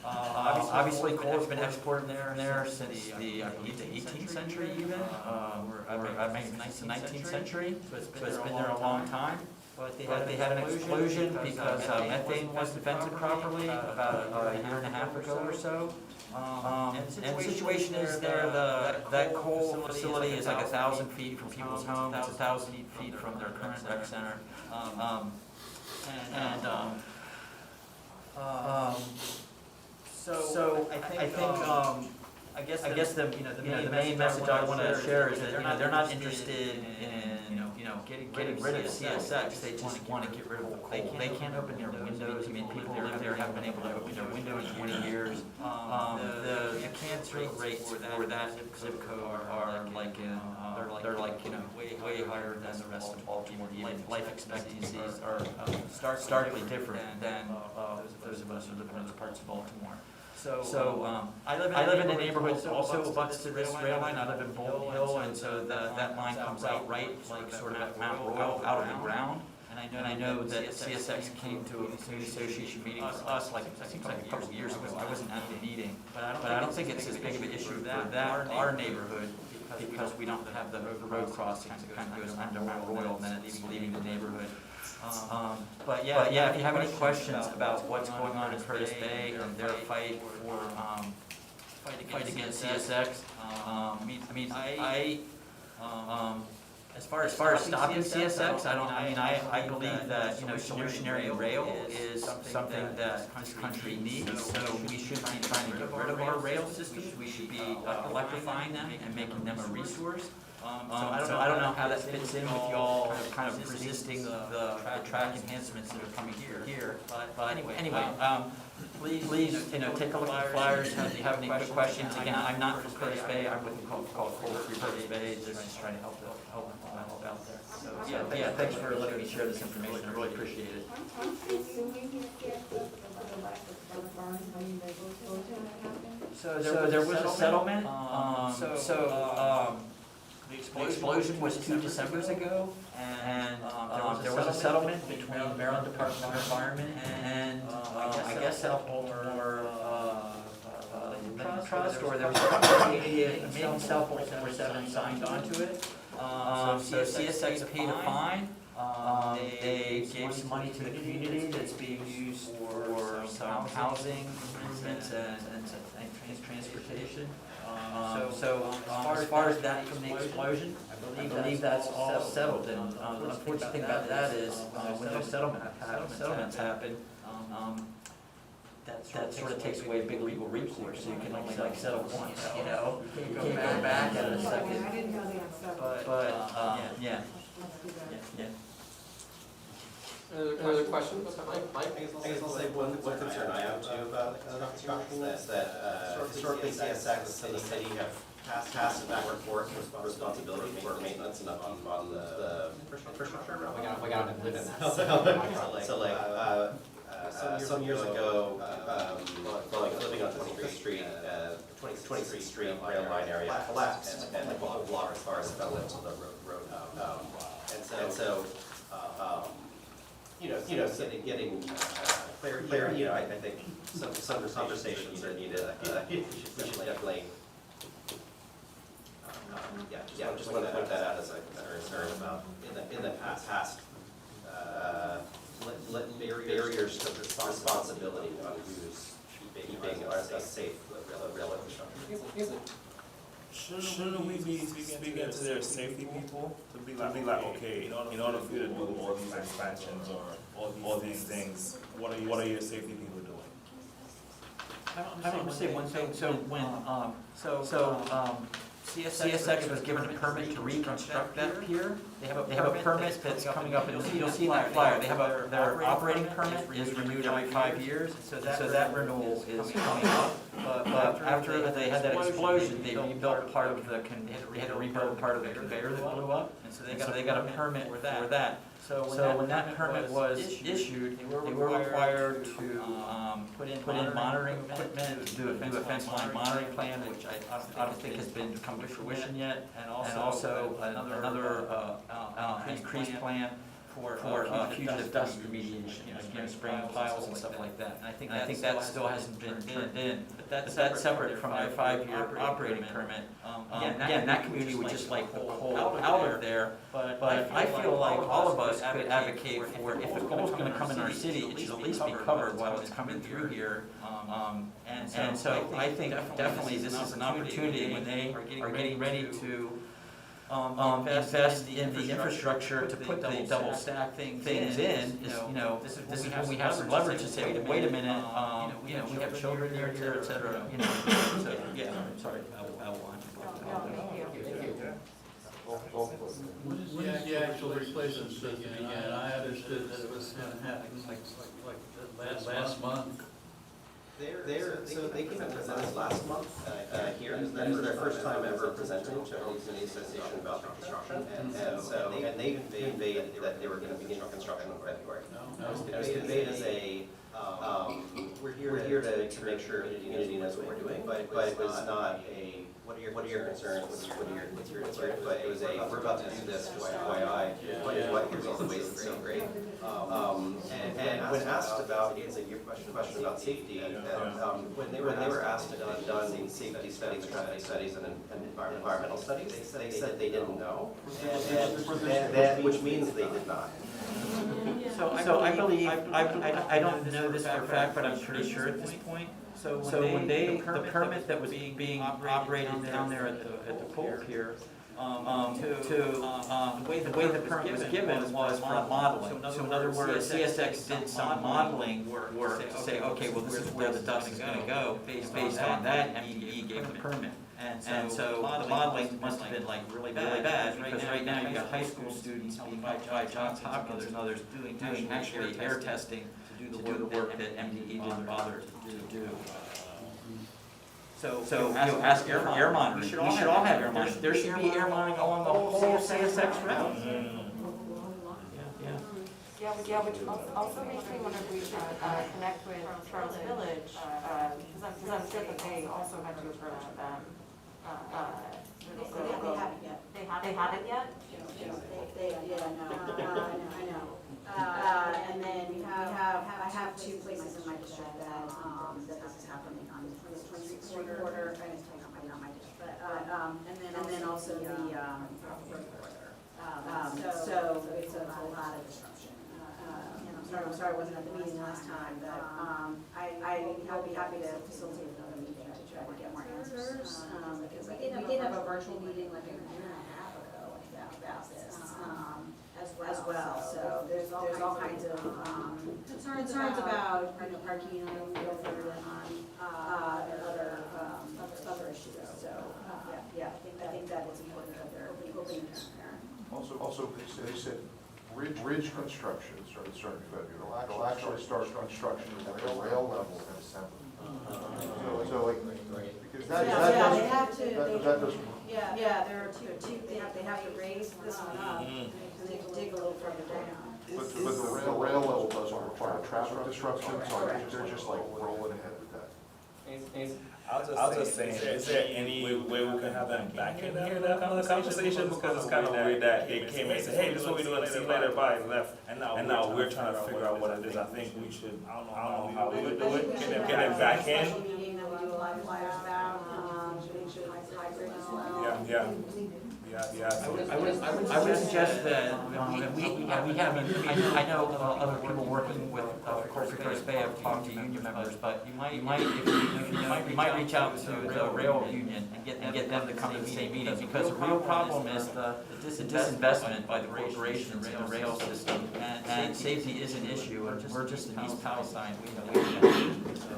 Obviously, coal has been exported there since the 18th century even, or maybe the 19th century. So it's been there a long time. But they had an explosion because methane wasn't vented properly about a year and a half ago or so. And the situation is there, that coal facility is like 1,000 feet from people's homes, 1,000 feet from their current rec center. So I think I guess the main message I want to share is that they're not interested in getting rid of CSX. They just want to get rid of the coal. They can't open their windows. I mean, people live there haven't been able to open their window in 20 years. The cancer rates for that zip code are like they're like way higher than the rest of Baltimore. Life expectancies are starkly different than those of us who live in those parts of Baltimore. So I live in a neighborhood that also abuts to this rail line. I live in Bolton Hill, and so that line comes out right, like sort of Mount Royal, out of the ground. And I know that CSX came to a community association meeting for us, like I think like a couple of years ago. I wasn't at the meeting, but I don't think it's as big of an issue for our neighborhood, because we don't have the road crossing that kind of goes under Mount Royal and then it's leaving the neighborhood. But yeah, if you have any questions about what's going on in Curtis Bay and their fight against CSX, as far as stopping CSX, I believe that stationary rail is something that this country needs. So we should be trying to get rid of our rail systems. We should be electrifying them and making them a resource. So I don't know how that fits in with y'all kind of resisting the track enhancements that are coming here. But anyway, please take a look at the flyers. If you have any quick questions, again, I'm not from Curtis Bay. I'm with a called Coal Free Curtis Bay. Just trying to help out there. So yeah, thanks for letting me share this information. I really appreciate it. So there was a settlement. The explosion was 2 Decembers ago, and there was a settlement between Maryland Department of Environment and I guess South Baltimore Trust, or there was maybe South Baltimore 7 signed onto it. So CSX paid a fine. They gave some money to the community that's being used for some housing improvements and transportation. So as far as that from the explosion, I believe that's all settled. And the unfortunate thing about that is when those settlements happen, that sort of takes away big legal recourse. So you can only like settle once, you can't go back at a second. I didn't know they had settled. But yeah. Other questions? Mike? I guess I'll say one concern I have too about construction is that historically CSX and the city have passed a backward force responsibility for maintenance and upkeep on the infrastructure. We got to live in that. So some years ago, living on 23rd Street, 26th Street rail line area collapsed, and like a whole block of cars fell into the road. And so getting clarity, I think some conversations are needed. We should definitely, just want to point that out as a concern about in the past, barriers to responsibility on who's keeping a safe rail infrastructure. Shouldn't we be speaking to their safety people to be like, okay, in order for you to do all these expansions or all these things, what are your safety people doing? I want to say one thing. So when CSX was given a permit to reconstruct that pier, they have a permit that's coming up, and you'll see that flyer. They have their operating permit is renewed every 5 years, so that renewal is coming up. But after they had that explosion, they rebuilt part of they had to rebuild part of the conveyor that blew up, and so they got a permit for that. So when that permit was issued, they were required to put in monitoring equipment, to do a fence line monitoring plan, which I don't think has been come to fruition yet, and also another increased plan for fugitive dust remediation, spraying piles and stuff like that. And I think that still hasn't been turned in, but that's separate from their 5-year operating permit. Again, that community would just like the coal out of there, but I feel like all of us could advocate for, if the coal's going to come in our city, it should at least be covered while it's coming through here. And so I think definitely this is an opportunity when they are getting ready to invest in the infrastructure to put the double stack things in, this is when we have some leverage to say, wait a minute, we have children here, et cetera, so, yeah, I'm sorry, I will on. When is the actual replacement supposed to begin? I understood that it was gonna happen like last month. So they came and presented last month here. This is their first time ever presenting to Harwood Community Association about the construction. And they conveyed that they were going to begin construction in February. It was conveyed as a, we're here to make sure the community knows what we're doing, but it was not a, what are your concerns, what's your but it was a, we're about to do this, FYI, what here's all the ways it's so great. And when asked about, it's your question about safety, when they were asked if they'd done safety studies, traffic studies, and environmental studies, they said they didn't know, which means they did not. So I believe, I don't know this for a fact, but I'm pretty sure at this point. So when the permit that was being operated down there at the pool pier, the way the permit was given was for modeling. So in other words, CSX did some modeling work to say, okay, well, this is where the dust is going to go. Based on that, MDE gave the permit. And so the modeling must have been like really bad, because right now you've got high school students being by Johns Hopkins and others doing actually air testing to do the work that MDE didn't bother to do. So ask for air monitoring. We should all have air monitoring. There should be air monitoring along the whole CSX route. Yeah, which also makes me wonder if we should connect with Charles Village, because I'm sure that they also had to approach them. They haven't yet. They haven't yet? I know. And then I have two places in my district that this is happening on the 23rd quarter, and it's not my district, but, and then also the fourth quarter. So it's a lot of disruption. I'm sorry I wasn't at the meeting last time, but I'll be happy to facilitate another meeting to try to get more answers. Because we did have a virtual meeting like a year and a half ago about this as well. So there's all kinds of concerns about parking on Guilford and other issues. So yeah, I think that it's important that they're open and transparent. Also, they said bridge construction starting in February. They'll actually start construction at the rail level in December. So like, because that doesn't. Yeah, there are two, they have to raise this one up, and they can dig a little further down. But the rail level doesn't require traffic disruption, so they're just like rolling ahead with that. I'll just say, is there any way we can have them back in here, that kind of conversation? Because it's kind of weird that they came in and said, hey, this is what we're doing, see you later, bye, and left. And now we're trying to figure out what it is. I think we should, I don't know how we would do it, get them back in. Special meeting that we do a lot of flyers about, make sure it's hybrid as well. Yeah. I would suggest that we have, I know other people working with, of course, Bay have talked to union members, but you might reach out to the rail union and get them to come to the same meeting, because the real problem is the disinvestment by the corporations in the rail system, and safety is an issue, and we're just in East Palestine,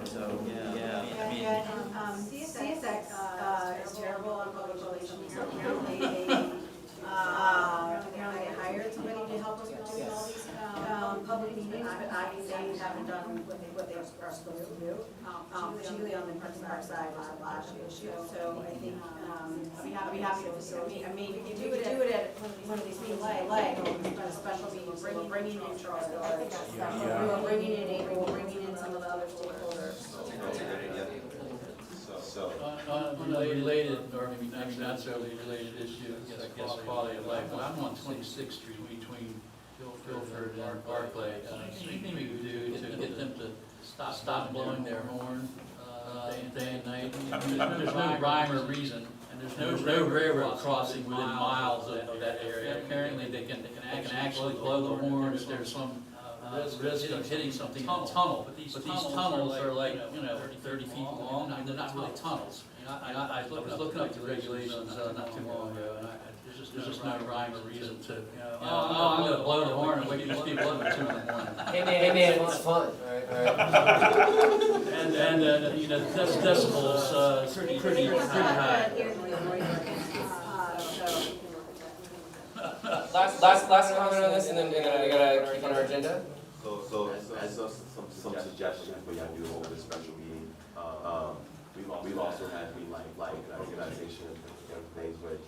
so, yeah, I mean. CSX is terrible on public relations. Apparently they hired somebody to help us with doing all these public meetings, but they haven't done what they are supposed to do. Particularly on the Parks and Rec side, was a large issue. So I think I'd be happy to facilitate. I mean, if you would do it at one of these meetings, like a special meeting, bringing in Charles Village, we were bringing in April, bringing in some of the other stakeholders. That's a great idea. Related, or maybe not so related issue, I guess quality of life, but I'm on 26th Street between Guilford and Barclay. Anything we could do to get them to stop blowing their horn day and night? There's no rhyme or reason, and there's no railroad crossing within miles of that area. Apparently they can actually blow the horn if there's some risk of hitting something in a tunnel, but these tunnels are like, 30 feet long. I mean, they're not really tunnels. I was looking up the regulations not too long ago, and there's just no rhyme or reason to, oh, I'm gonna blow the horn and wake these people up at 2 in the morning. Hey man, it's fun. Alright. And the decibels, pretty high. Last comment on this, and then I gotta keep on our agenda. So as some suggestions when y'all do over the special meeting, we've also had like organizations and things where,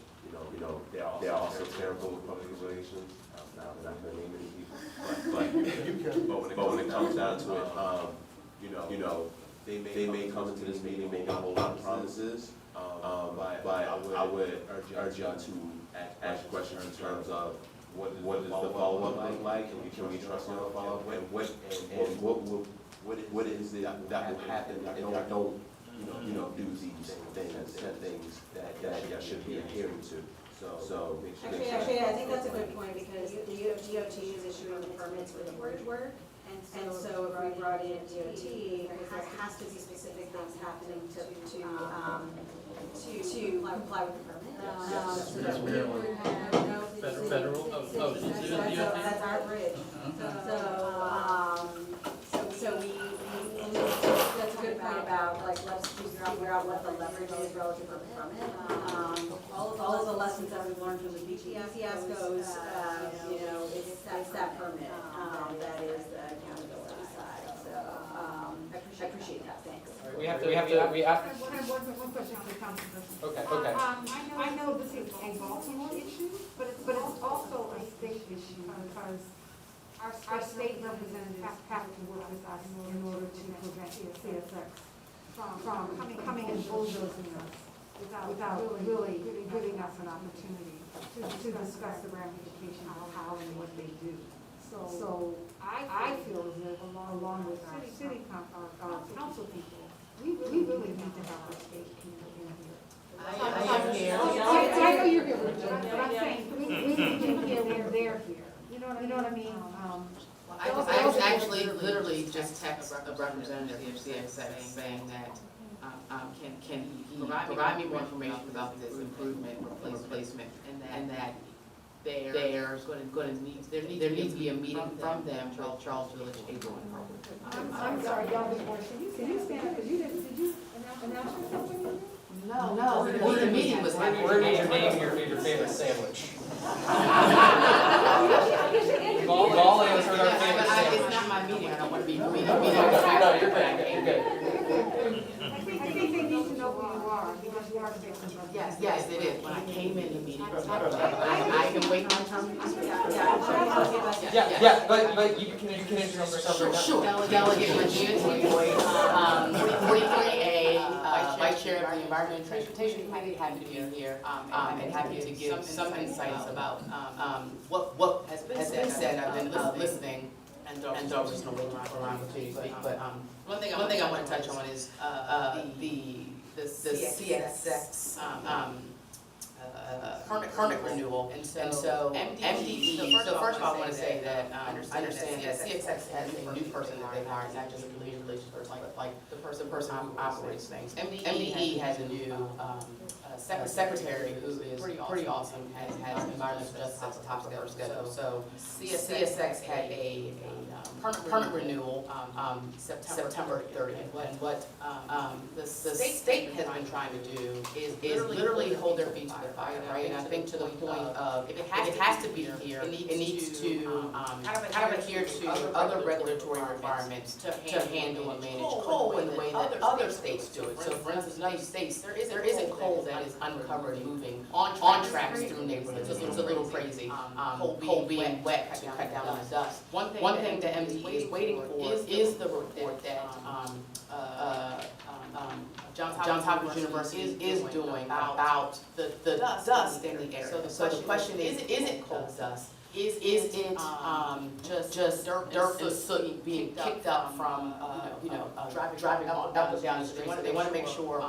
you know, they're also terrible with public relations. Now I'm not gonna name any people, but when it comes down to it, you know, they may come into this meeting making a whole lot of promises, but I would urge y'all to ask questions in terms of what does the follow-up look like, and can we trust in the follow-up, and what is it that will happen if y'all don't, do these things and set things that y'all should be adhering to. So Actually, I think that's a good point, because the DOT is issuing the permits for the bridge work. And so if we brought in DOT, there has to be specific things happening to comply with the permit. So that we would have no. Federal? Oh, is it DOT? That's our bridge. So we, that's a good point about, like, let's figure out what the leverage is relative to the permit. All of the lessons that we've learned from the BTS fiascos, it's that permit, that is the accountability side. So, I appreciate that, thanks. We have to. I have one question for the council person. Okay. I know this is a Baltimore issue, but it's also a state issue, because our state representatives have to work with us in order to prevent CSX from coming and bulldozing us without really giving us an opportunity to discuss the ramifications of how and what they do. So I feel as if, along with our our council people, we really need to have our state community in here. I know you're here, but I'm saying, we need to hear when they're here. You know what I mean? I was actually literally just text a representative of CSX saying that, can he provide me more information about this improvement replacement, and that there's going to need, there needs to be a meeting from them to Charles Village, April and Harwood. I'm sorry, y'all didn't want to, can you stand up, because did you announce yourself? No. Well, the meeting was happening. We're going to name your favorite sandwich. Ball answered our favorite sandwich. It's not my meeting, I don't want to be meeting. No, you're good. I think they need to know who you are, because you are the victim of it. Yes, it is. When I came in the meeting, I can wait my turn. Yeah, but you can introduce yourself right now. Sure. Delegate Regina Boyd, 43A, Vice Chair of the Environment and Transportation Committee, happy to be here, and happy to give some insights about what has been said. I've been listening and don't just wait around to speak. But one thing I want to touch on is the CSX permit renewal, and so MDE. So first of all, I want to say that I understand that CSX has a new person that they hired, not just a community relations person, like the person who operates things. MDE has a new secretary who is pretty awesome, has environmental justice at the top of their schedule. So CSX had a permit renewal September 30th, and what the state has been trying to do is literally hold their feet to the fire, right? And I think to the point of if it has to be here, it needs to kind of adhere to other regulatory requirements to handle and manage coal in the way that other states do it. So for instance, in other states, there isn't coal that is uncovered and moving on tracks through neighborhoods. It's a little crazy. Coal being wet to cut down on the dust. One thing that MD is waiting for is the report that Johns Hopkins University is doing about the dust in the air. So the question is it coal dust? Is it just dirt and soot being kicked up from driving up and down the street? They want to make sure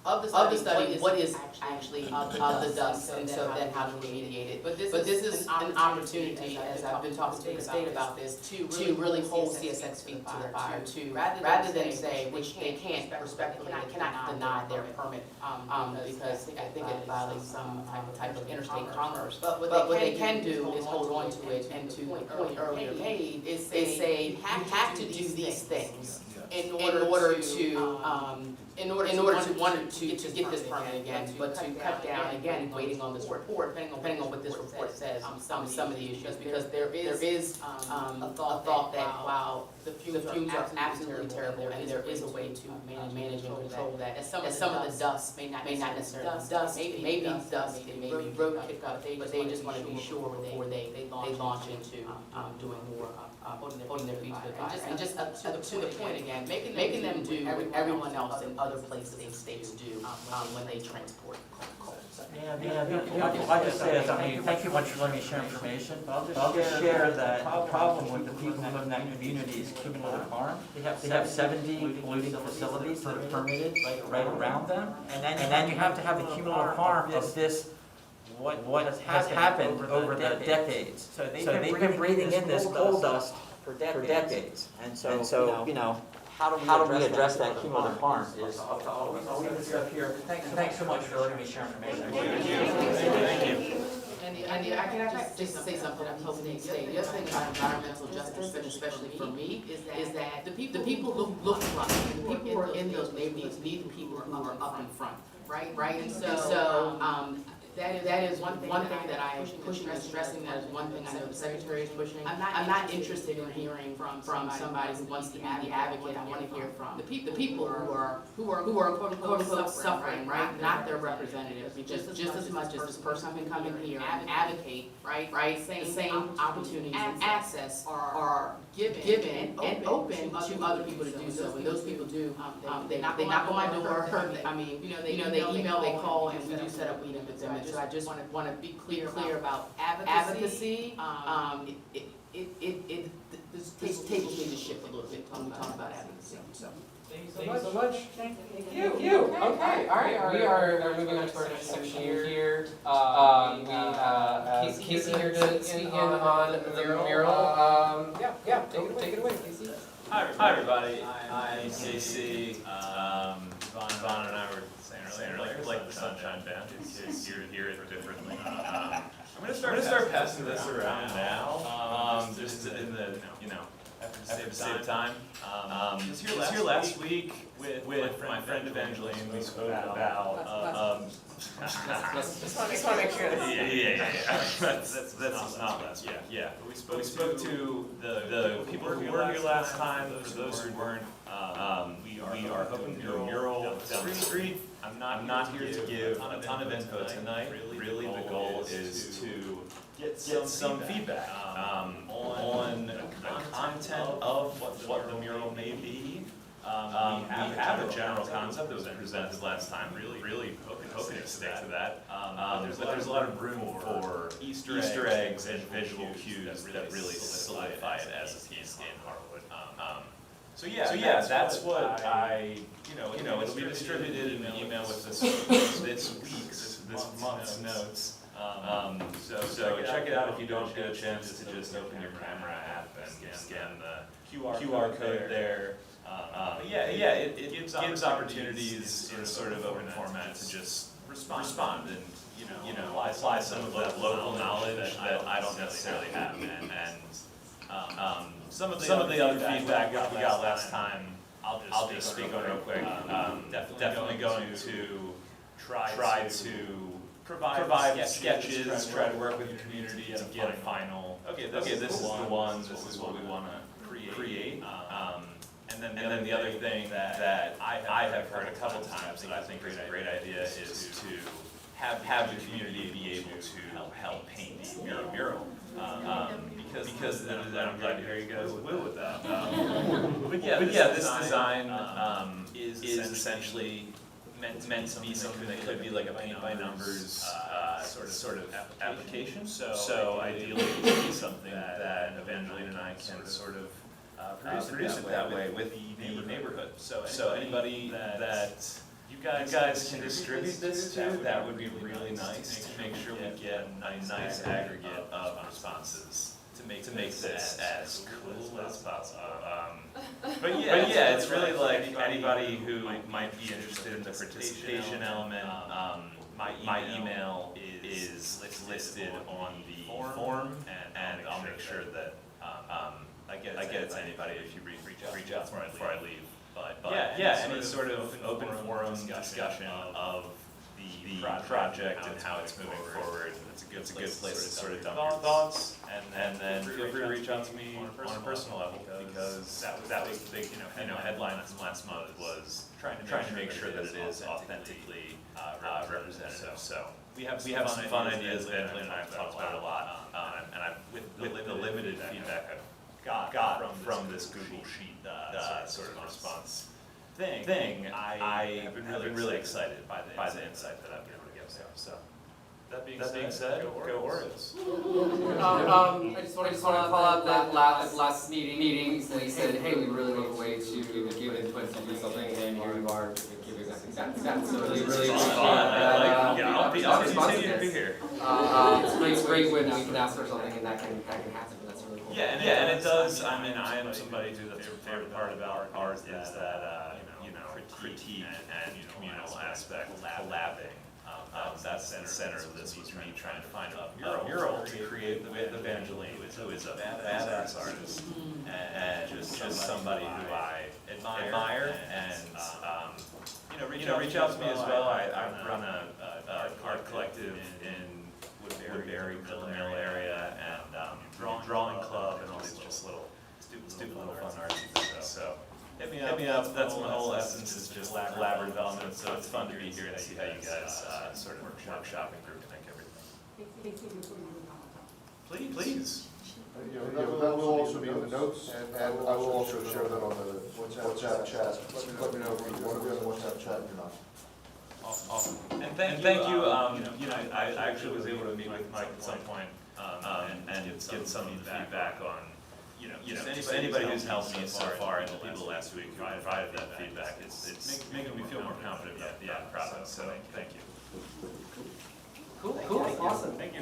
of the study, what is actually the dust, and so then how to remediate it. But this is an opportunity, as I've been talking to the state about this, to really hold CSX feet to the fire, to rather than say, which they can't, respectfully, they cannot deny their permit, because I think it violates some type of interstate commerce. But what they can do is hold on to it, and to the point earlier made, is say, you have to do these things in order to get this permit again, but to cut down again, waiting on this report, depending on what this report says, some of the issues, because there is a thought that while the fumes are absolutely terrible, and there is a way to manage and control that, as some of the dust may not necessarily dust, maybe dust, it may be road pickup, but they just want to be sure before they launch into doing more, holding their feet to the fire. And just to the point again, making them do what everyone else in other places and states do when they transport coal. I just say is, I mean, thank you much for letting me share information. I'll just share that the problem with the people who live in that community is cumulative harm. They have 70 polluting facilities that are permitted right around them. And then you have to have the cumulative harm of this, what has happened over the decades. So they've been breathing in this coal dust for decades. And so, you know, how do we address that cumulative harm is up to all of us. I'll leave this up here. Thanks so much for letting me share information. Thank you. And I can just say something I'm hoping to say. The other thing about environmental justice, and especially for me, is that the people who look front, the people who are in those neighborhoods need the people who are up in front, right? And so that is one thing that I am pushing and stressing. That is one thing I know the Secretary is pushing. I'm not interested in hearing from somebody who wants to be the advocate. I want to hear from the people who are quote unquote suffering, right? Not their representatives. Because just as much as this person can come in here and advocate, right? The same opportunities and access are given and open to other people to do so. When those people do, they knock on my door. I mean, they email, they call, and we do set up meetings with them. So I just want to be clear about advocacy. This table needs to shift a little bit when we talk about advocacy. So. Thank you so much. Thank you. Okay, all right. We are moving on to our next section here. Casey here to speak in on the mural. Yeah, take it away, Casey. Hi everybody. I'm Casey. Vaughn and I were saying earlier, like the Sunshine Band, is hear it differently. I'm gonna start passing this around now, just in the, have to save time. I was here last week with my friend Evangeline. We spoke about. Just want to make sure. Yeah. That's not last week. Yeah. But we spoke to the people who were here last time. For those who weren't, we are hoping to do a mural down the street. I'm not here to give a ton of info tonight. Really, the goal is to get some feedback on the content of what the mural may be. We have a general concept that was presented last time. Really hoping to stick to that. But there's a lot of room for Easter eggs and visual cues that really solidify it as a piece in Harwood. So yeah, that's what it'll be distributed in an email with this month's notes. So check it out if you don't get a chance to just open your camera app and scan the QR code there. It gives opportunities in sort of open format to just respond and apply some of that local knowledge that I don't necessarily have, and some of the other feedback we got last time, I'll just speak on real quick. Definitely going to try to provide sketches, try to work with the community to get a final. Okay, this is the one. This is what we want to create. And then the other thing that I have heard a couple times that I think is a great idea is to have the community be able to help paint the mural. Because then I'm glad to hear you guys will with that. But yeah, this design is essentially meant to be something that could be like a paint by numbers sort of application. So ideally it would be something that Evangeline and I can sort of produce it that way with the neighborhood. So anybody that you guys can distribute this to, that would be really nice to make sure we get a nice aggregate of responses to make this as cool as possible. But yeah, it's really like anybody who might be interested in the participation element. My email is listed on the form, and I'll make sure that I get it to anybody if you reach out before I leave. But yeah, any sort of open forum discussion of the project and how it's moving forward. It's a good place to sort of dump your thoughts, and then feel free to reach out to me on a personal level, because that was the big headline last month was trying to make sure that it is authentically representative. So we have some fun ideas, and I have talked about it a lot, and with the limited feedback I've got from this Google Sheet sort of response thing, I've been really excited by the insight that I've been able to get there. So that being said, go Orioles. I just want to call out that last meeting, we said, hey, we really look a way to give input to do something, and here you are giving us exactly that. So really appreciate that. I'll continue to be here. It's great when we can ask for something and that can happen. That's really cool. Yeah, and it does. I mean, I am somebody who the favorite part about art is that critique and communal aspect, collabing. That's the center of this, was me trying to find a mural to create with Evangeline, who is a badass artist, and just somebody who I admire, and reach out to me as well. I run a art collective in Woodbury, Mill area, and drawing club, and all these just little stupid little fun artsy things. So hit me up. That's my whole essence, is just collaborative development. So it's fun to be here and see how you guys sort of workshop and group think everything. Please. That will also be in the notes, and I will also share that on the WhatsApp chat. Let me know if you want to be on the WhatsApp chat or not. Awesome. And thank you. I actually was able to meet with Mike at some point and get some feedback on. Just anybody who's helped me so far, and the people last week who provided that feedback, it's making me feel more confident about the process. So thank you. Cool, awesome. Thank you.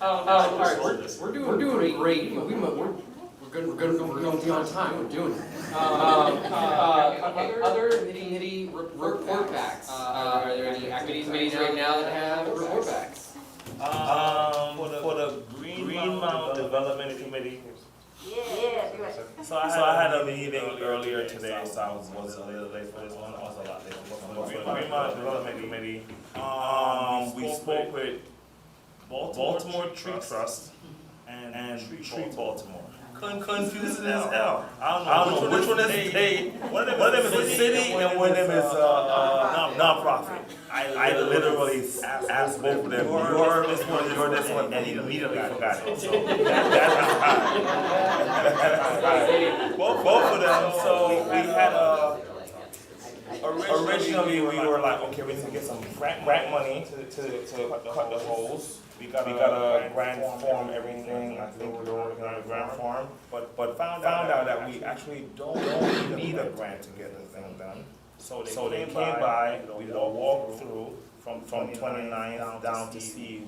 All right, we're doing great. We're going to be on time. We're doing it. Other committee report backs. Are there any activities right now that have report backs? For the Green Mountain Development Committee. Yeah, do it. So I had a meeting earlier today, so I was a little late for this one. I was a lot late for this one. For Green Mountain Development Committee, we spoke with Baltimore Tree Trust and Tree Baltimore. Confusing as hell. I don't know which one is they. One of them is a city and one of them is non-profit. I literally asked both of them, you're this one, and he immediately forgot it. So that's both of them. So we had originally we were like, okay, we need to get some grant money to cut the holes. We got a grant form, everything. I think we were working on a grant form, but found out that we actually don't need a grant to get the thing done. So they came by, we did a walkthrough from 29th down to see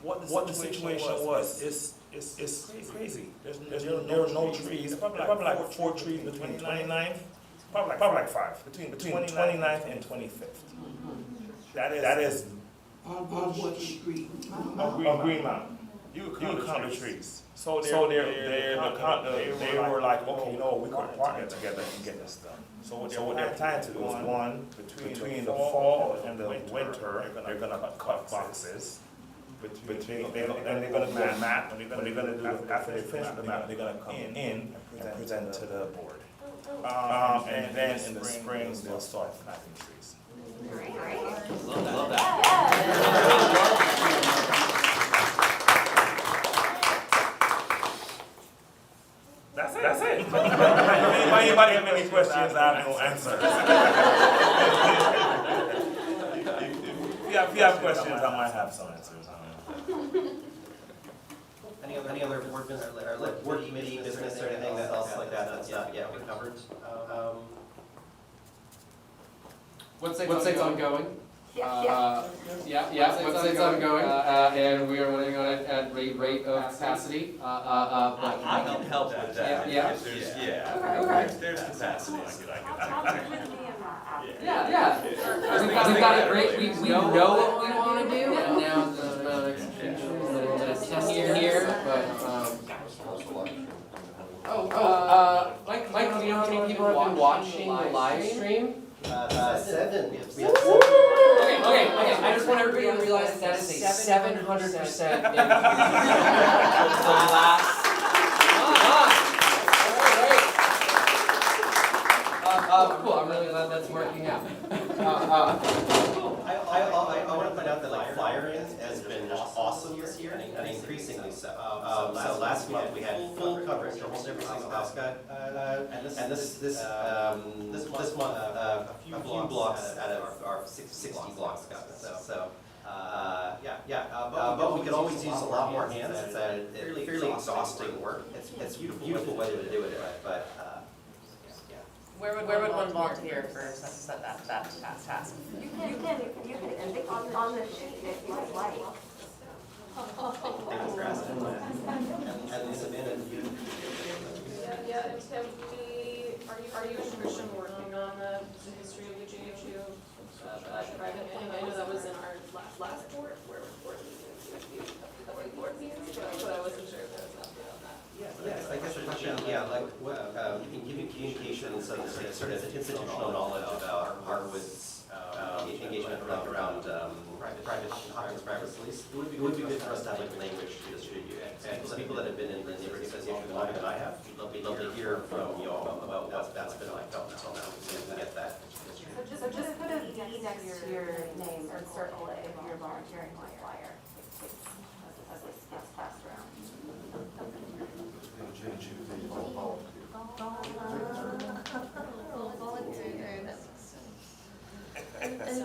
what the situation was. It's crazy. There are no trees. Probably like 4 trees between 29th, probably like 5 between 29th and 25th. That is. On what street? On Green Mountain. You could count the trees. So they were like, okay, we could partner together and get this done. So what they're planning to do is, one, between the fall and the winter, they're gonna cut boxes. Then they're gonna do a map. When they're gonna do after they finish the map, they're gonna come in and present to the board. And then in the spring, they'll start planting trees. Love that. That's it. If anybody have any questions, I have no answers. If you have questions, I might have some answers. Any other board business, or like board committee business or anything else like that that's not yet covered? Website's ongoing. Website's ongoing, and we are running on it at rate of capacity, but. I can help with that. Yeah. If there's, Okay. there's capacity. Yeah. We've got it great, we know what we wanna do, and now the execution is a little bit of testing here, but, Mike, do you know how many people have been watching the live stream? 7. Okay, I just want everybody to realize that is a 700% increase. The last. Cool, I'm really glad that's working out. I want to point out that like flyering has been awesome this year and increasingly so. So last month we had full coverage, almost every single house got, and this month a few blocks out of our 60 blocks got it. So but we could always use a lot more hands. It's fairly exhausting work. It's beautiful weather to do it in, but. Where would one volunteer for that task? You can on the sheet if you would like. Yeah, Tim, are you and Christian working on the history of the JHU private thing? I know that was in our last board meetings, but I wasn't sure if there was an update on that. Yes, I guess the question, like what, you can give me communication, so sort of institutional knowledge about Harwood's engagement around private police. It would be good for us to have like language to distribute. And for people that have been in the neighborhood association longer than I have, we'd love to hear from you all about what that's been like until now, so we can get that. So just put a V next to your name and circle it if you're volunteering on the flyer. As this gets passed around.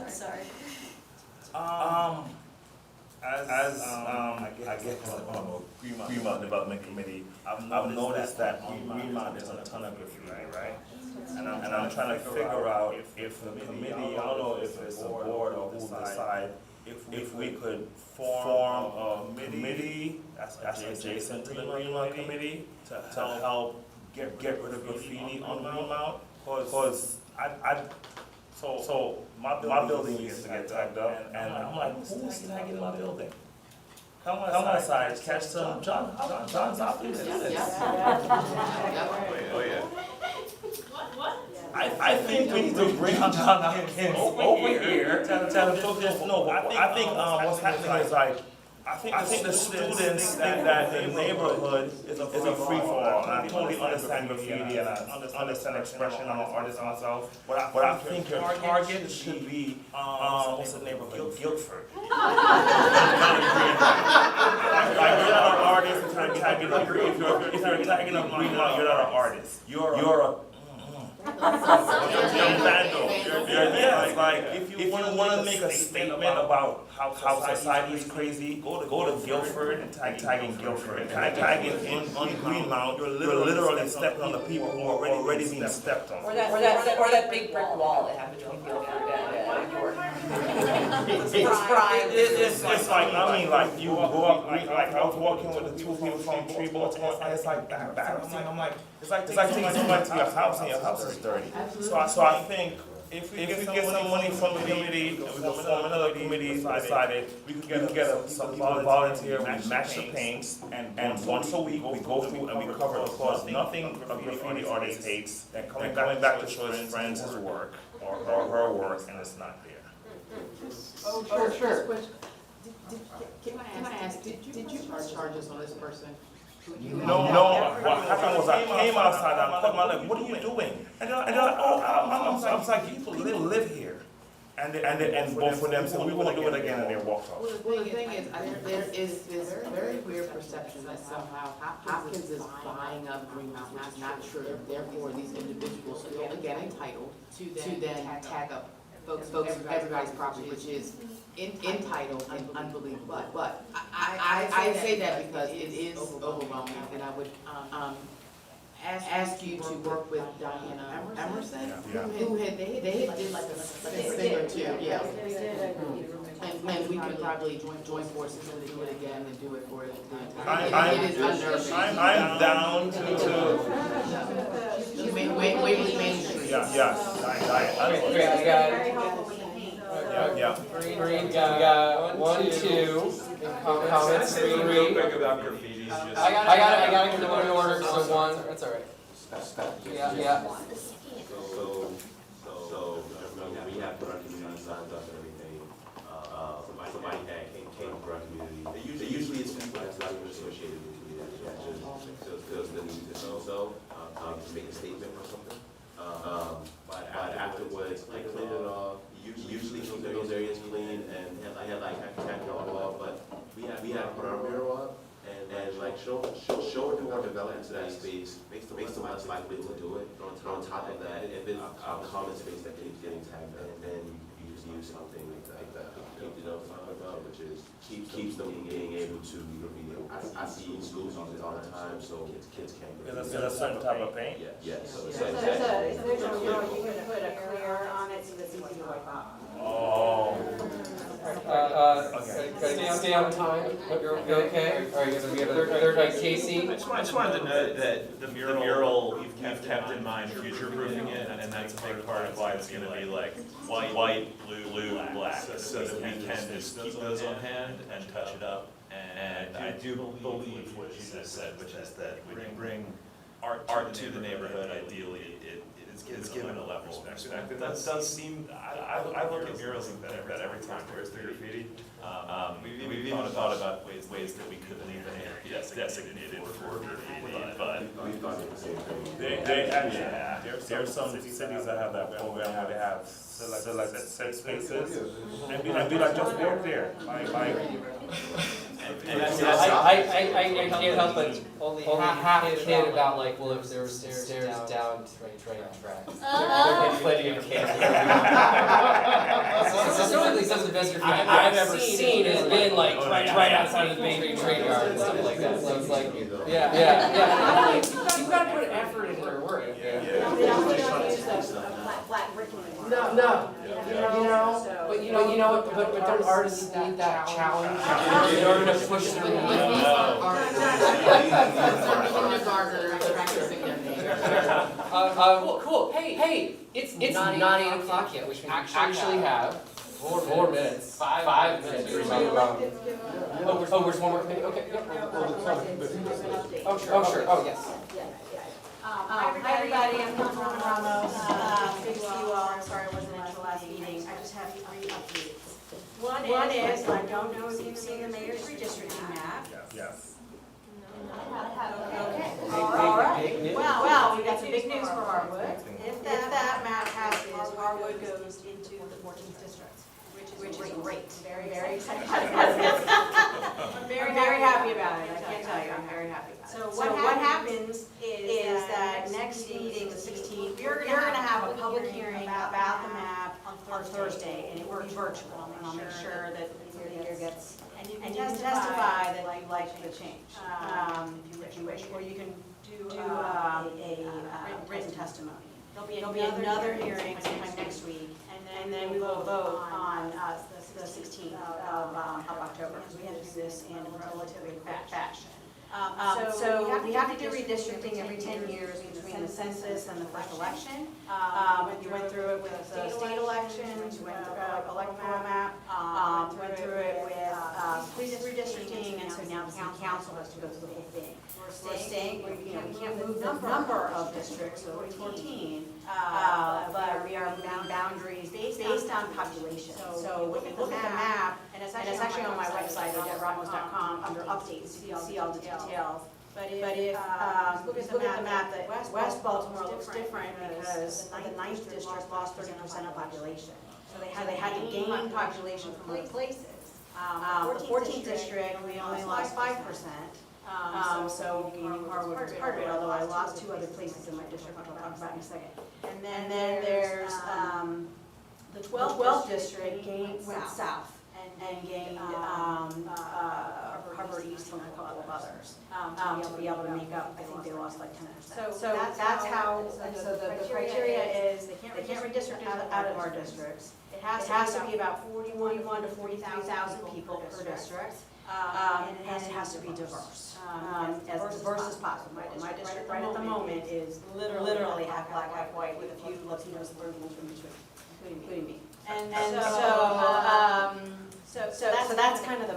Sorry. I guess on the Greenmount Development Committee, I've noticed that on Greenmount there's a ton of graffiti, right? And I'm trying to figure out if the committee, I don't know if it's a board or who decide, if we could form a committee that's adjacent to the Greenmount Committee to help get rid of graffiti on Greenmount, because so my building used to get tagged up, and I'm like, who's tagging my building? Come outside, catch some John's Hopkins. Oh, yeah. What? I think we need to bring John Hopkins over here to show this. No, I think what's happening is like, I think the students think that the neighborhood is a free-for-all, and I totally understand graffiti and I understand expression. I'm an artist myself, but I think your target should be what's the neighborhood? Guildford. Like you're not an artist if you're tagging up Greenmount. If you're tagging up Greenmount, you're not an artist. You're a it's like if you want to make a statement about how society is crazy, go to Guildford and tagging Guildford. Tagging in Greenmount, you're literally stepping on the people who are already being stepped on. Or that big brick wall they have between Guildford and York. It's like, I mean, like you go up, like I was walking with the two people from Treebolt, and it's like embarrassing. I'm like, it's like taking somebody to your house and your house is dirty. So I think if we get some money from the committee, and we can form another committee, decided we could get some people to volunteer, we match the paints, and once a week we go through and we cover, of course, nothing a graffiti artist hates, then coming back to show his friends his work or her work, and it's not there. Oh, sure. Can I ask, did you press charges on this person? No, what happened was I came outside, I caught my leg, what are you doing? And they're like, oh, I was like, people live here. And both of them said, we want to do it again, and they walked off. Well, the thing is, there is this very weird perception that somehow Hopkins is buying up Greenmount, which is not true. Therefore, these individuals feel again entitled to then tag up folks, everybody's property, which is entitled and unbelievable. But I say that because it is overwhelming, and I would, ask you to work with Diana Emerson, Yeah. who had, they did like a thing or two, yeah. And we could probably join forces and do it again and do it for the entire. It is unnerving. I'm down to, Waverly Main Street. yes, We got yeah. three, we got 1, 2, comments, 3. Real quick about graffitis, just. I got it in one order, so 1, that's alright. Yeah. So, remember, we have our community signs up and everything. Somebody that came from our community. They usually it's people that's not even associated with the community. That just feels the need to do so, to make a statement or something. But afterwards, I cleaned it off. Usually keep those areas clean, and I had like tacked it all off. But we have put our mural up and like show who want to develop into that space. Makes them less likely to do it. On top of that, if it's a common space that keeps getting tagged, then you just use something like that. You know what I'm talking about, which is keeps them being able to. I see schools use it all the time, so kids can't. Is it a certain type of paint? Yes. So there's a mural, you can put a clear on it so it's easy to wipe off. Oh. Stay on time. You're okay? All right, so we have a third Casey. I just wanted to note that the mural, we've kept in mind future-proofing it, and that's a big part of why it's gonna be like white, blue, black, so that we can just keep those on hand and touch it up. And I do believe what you just said, which is that when you bring art to the neighborhood, ideally, it's given a level of respect. And that does seem, I look at murals and think that every time there's the graffiti. We've even thought about ways that we could leave it designated for graffiti, but There's some cities that have that program where they have selected safe spaces, and be like, just walk there, I can't help but only half kid about like, well, if there's stairs down train tracks. There's plenty of kids. Specifically, some of the best graffiti I've ever seen has been like right outside of the main train yard and stuff like that. So it's like, yeah. You've got to put effort into your work. They also don't use the flat brick anymore. No. But you know what? But don't artists need that challenge in order to push through? Cool. Hey, it's not 8 o'clock yet, which we actually have 4 minutes, 5 minutes. Oh, there's one more committee. Okay. Oh, sure. Oh, yes. Hi everybody, I'm Councilwoman Ramos. Good to see you all. I'm sorry I wasn't at the last meeting. I just have 3 updates. One is, I don't know if you've seen the mayor's redistricting map. Yes. Okay. All right. Well, we got some big news for Harwood. If that map passes, Harwood goes into the 14th district, which is great. Very excited. I'm very happy about it. I can't tell you, I'm very happy about it. So what happens is that next meeting, the 16th, you're gonna have a public hearing about the map on Thursday, and it will be virtual. And I'll make sure that the gets, and you can testify that you like the change, if you wish, or you can do a written testimony. There'll be another hearing sometime next week, and then we will vote on the 16th of October, because we have to do this in a relatively fast fashion. So we have to do redistricting every 10 years between the census and the first election. We went through it with the state elections, we went through electoral map, went through it with police redistricting, and so now the city council has to go through the whole thing. We're staying, we can't move the number of districts, so it's 14, but we are moving boundaries based on population. So when you look at the map, and it's actually on my website, odetteramos.com, under updates, you can see all the details. But if you look at the map, that West Baltimore looks different because the 9th district lost 30% of population. So they had to gain population from other places. The 14th district, we only lost 5%. So Harwood was part of it, although I lost 2 other places in my district, which I'll talk about in a second. And then there's the 12th district went south. and gained Harwood East and a couple of others to be able to make up. I think they lost like 10%. So that's how. And so the criteria is they can't redistrict out of our districts. It has to be about 41 to 43,000 people per district. And it has to be diverse, as diverse as possible. My district right at the moment is literally half black, half white, with a few Latinos and Latinos in between, including me. So that's kind of the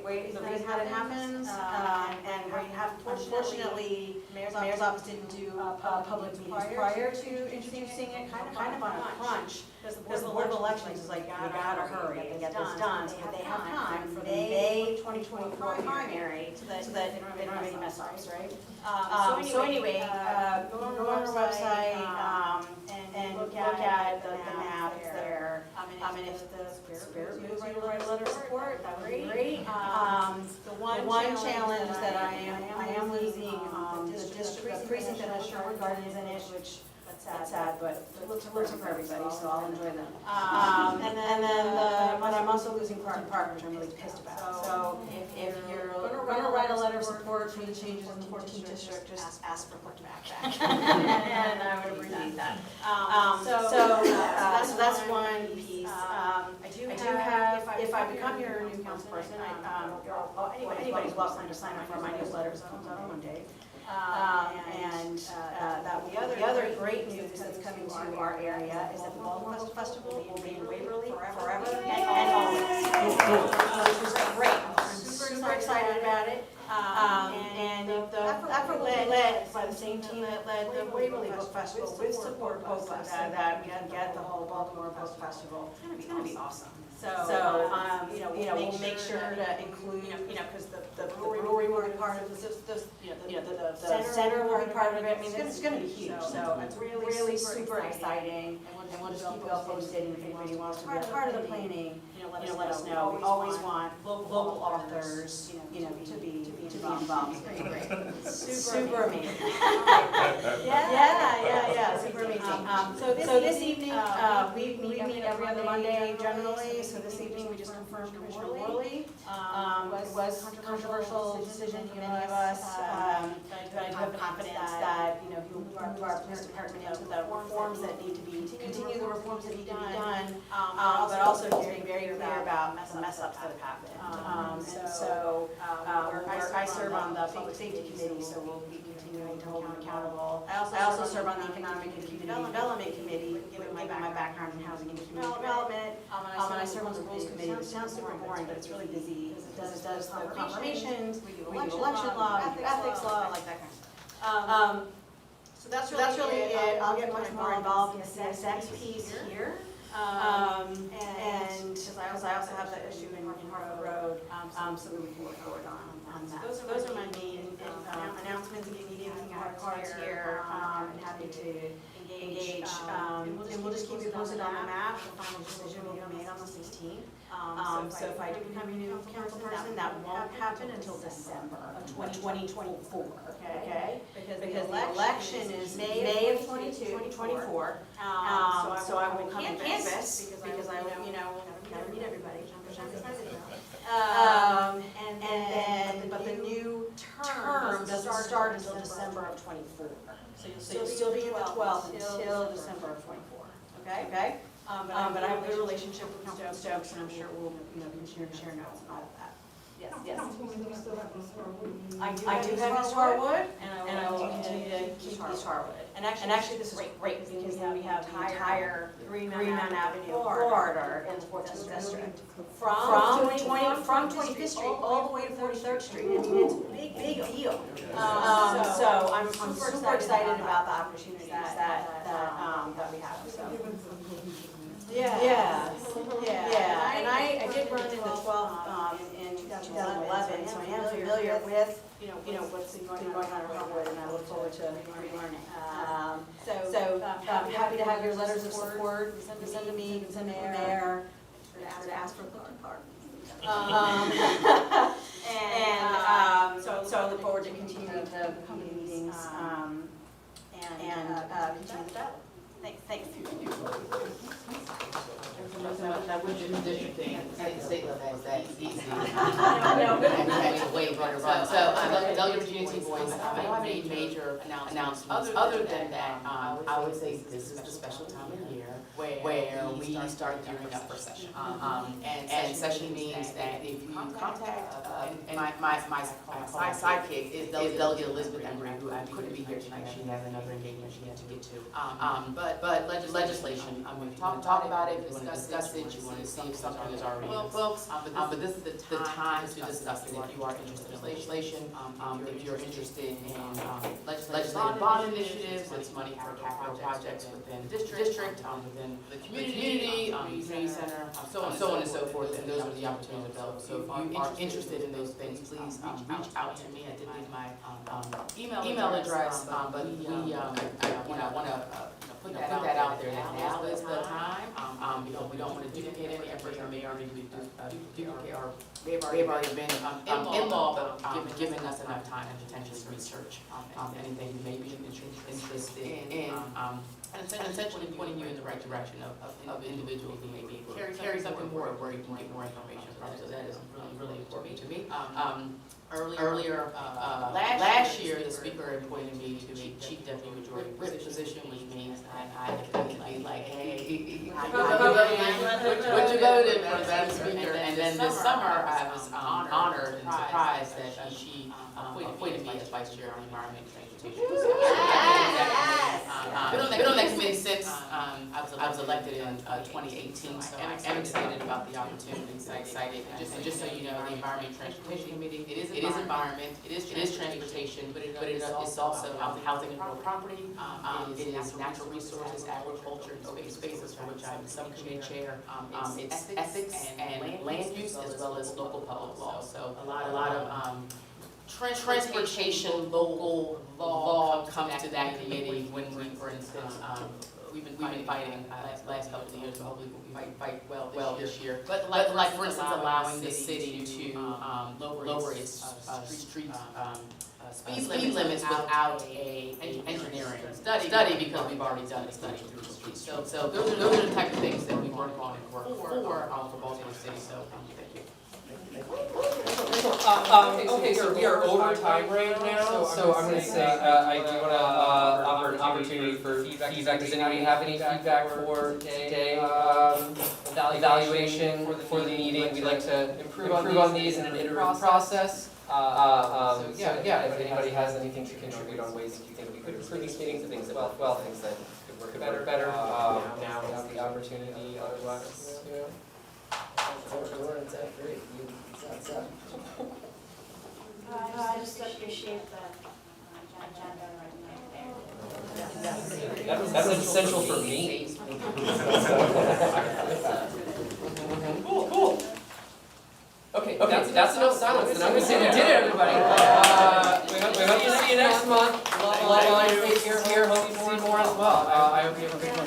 reason that it happens. And we have, unfortunately, Mayor's Office didn't do public meetings prior to introducing it, kind of on a crunch. Because the Board of Elections is like, we gotta hurry and get this done, so that they have time for the May 2024 primary, so that they don't have any mess ups, right? So anyway, go on our website, and look at the map, it's there. And if the spirit moves you to write a letter of support, that would be great. The one challenge is that I am losing, the precinct that has Sherwood Gardens in it, which that's sad, but it's working for everybody, so I'll enjoy them. But I'm also losing Park, which I'm really pissed about. So if you're gonna write a letter of support for the changes in the 14th district, just ask for Park back. And I would appreciate that. So that's one piece. I do have, if I become your new council person, anybody's welcome to sign up for my newsletter, it comes out on Monday. The other great news that's coming to our area is that the Baldwin Festival will be in Waverly forever and always. Which is great. I'm super excited about it. And that will be led by the same team that led the Waverly Book Festival with support both of us, so that we can get the whole Baltimore Book Festival. It's gonna be awesome. So we'll make sure to include, because the brewery will be part of the center will be part of it. I mean, it's gonna be huge. So it's really super exciting, and we'll just keep you all posted. And if anybody wants to be a part of the planning, let us know. We always want local authors, to be involved. It's pretty great. Super amazing. Yeah, super amazing. So this evening, we meet every other Monday generally. So this evening, we just confirmed Commissioner Worley. It was a controversial decision for many of us, but I do have confidence that, he'll move our police department into the reforms that need to be, continue the reforms that need to be done, but also he's being very clear about the mess ups that have happened. I serve on the Public Safety Committee, so we'll be continuing to hold him accountable. I also serve on the Economic and Community Development Committee, given my background in housing and community development. And I serve on the Rules Committee, which sounds super boring, but it's really busy. It does the confirmations, we do election law, we do ethics law, like that kind of stuff. So that's really it. I'll get much more involved in the CSX piece here. And because I also have that issue in Harwood Road, so we can work forward on that. So those are my main announcements. If you need anything, I have cards here. I'm happy to engage. And we'll just keep you posted on the map. The final decision will be made on the 16th. So if I do become your new council person, that won't happen until December of 2024. Okay? Because the election is May of 2024. So I will come and canvass because I will, gotta meet everybody. But the new term doesn't start until December of 24. So you'll still be in the 12th until December of 24. Okay? But I have a good relationship with Councilman Stokes, and I'm sure we'll, continue to share notes and all of that. Yes. I do have East Harwood, and I will continue to keep East Harwood. And actually, this is great because now we have the entire Green Mountain Avenue corridor in the 14th district. From 25th Street all the way to 43rd Street. I mean, it's a big deal. So I'm super excited about the opportunities that we have. So. Yeah. And I did run in the 12th in 2011, so I am familiar with what's been going on in Harwood, and I look forward to relearning. So I'm happy to have your letters of support. You can send to me, you can send to the mayor. To ask for a cookie card. So I look forward to continuing to come to meetings and continue the dialogue. Thanks. That would be redistricting at the state level, is that easy? No. And having way better run. So, Delegate Virginia T. Boyce, I don't have any major announcements. Other than that, I would say this is the special time of year where we start gearing up for session. And session means that if you contact, and my sidekick is Delegate Elizabeth Embry, who I couldn't be here tonight. She has another engagement she had to get to. But legislation, we've talked about it, we want to discuss it, you want to see if something is already in the books. But this is the time to discuss it if you are interested in legislation, if you're interested in legislative bond initiatives, it's money for capital projects within the district, within the community center, so on and so forth, and those are the opportunities available. So if you are interested in those things, please reach out to me. I did leave my email address, but I want to put that out there. Now is the time, because we don't want to duplicate any efforts that may already be duplicate, or they've already been involved, but giving us enough time and attention to research anything you may be interested in. And essentially pointing you in the right direction of individuals who may be carry something more, where you can get more information from. So that is really important to me. Earlier, last year, the speaker appointed me to the Chief Deputy Majority Whip position, which means that I could be like, hey, what you voted for that speaker? And then this summer, I was honored and surprised that she appointed me as Vice Chair on Environment and Transportation. Been on that committee since I was elected in 2018, so I am excited about the opportunity. Excited. And just so you know, the Environment and Transportation Committee, it is environment, it is transportation, but it is also housing and rural property. It is natural resources, agriculture, and open spaces, for which I'm the subcommittee chair. It's ethics and land use, as well as local public law. So a lot of transportation, local law comes to that committee when we, for instance, we've been fighting last couple of years, but hopefully we'll fight well this year. But like for instance, allowing the city to lower its street speed limits without an engineering study, because we've already done a study through the street. So those are the type of things that we work on and work for Baltimore City. So thank you. Okay, so we are over time right now, so I'm going to say, I do want to offer an opportunity for feedback. Does anybody have any feedback for today? Evaluation for the meeting, we'd like to improve on these in an iterative process. So yeah, if anybody has anything to contribute on ways that you think we could improve these meetings, and things that, things that could work better, now is the opportunity, otherwise, you know. I just appreciate the agenda right there. That's essential for me. Cool. Okay, that's enough silence, and I'm going to say we did it, everybody. We hope to see you next month. A lot of here, hope you see more as well. I hope you have a great one.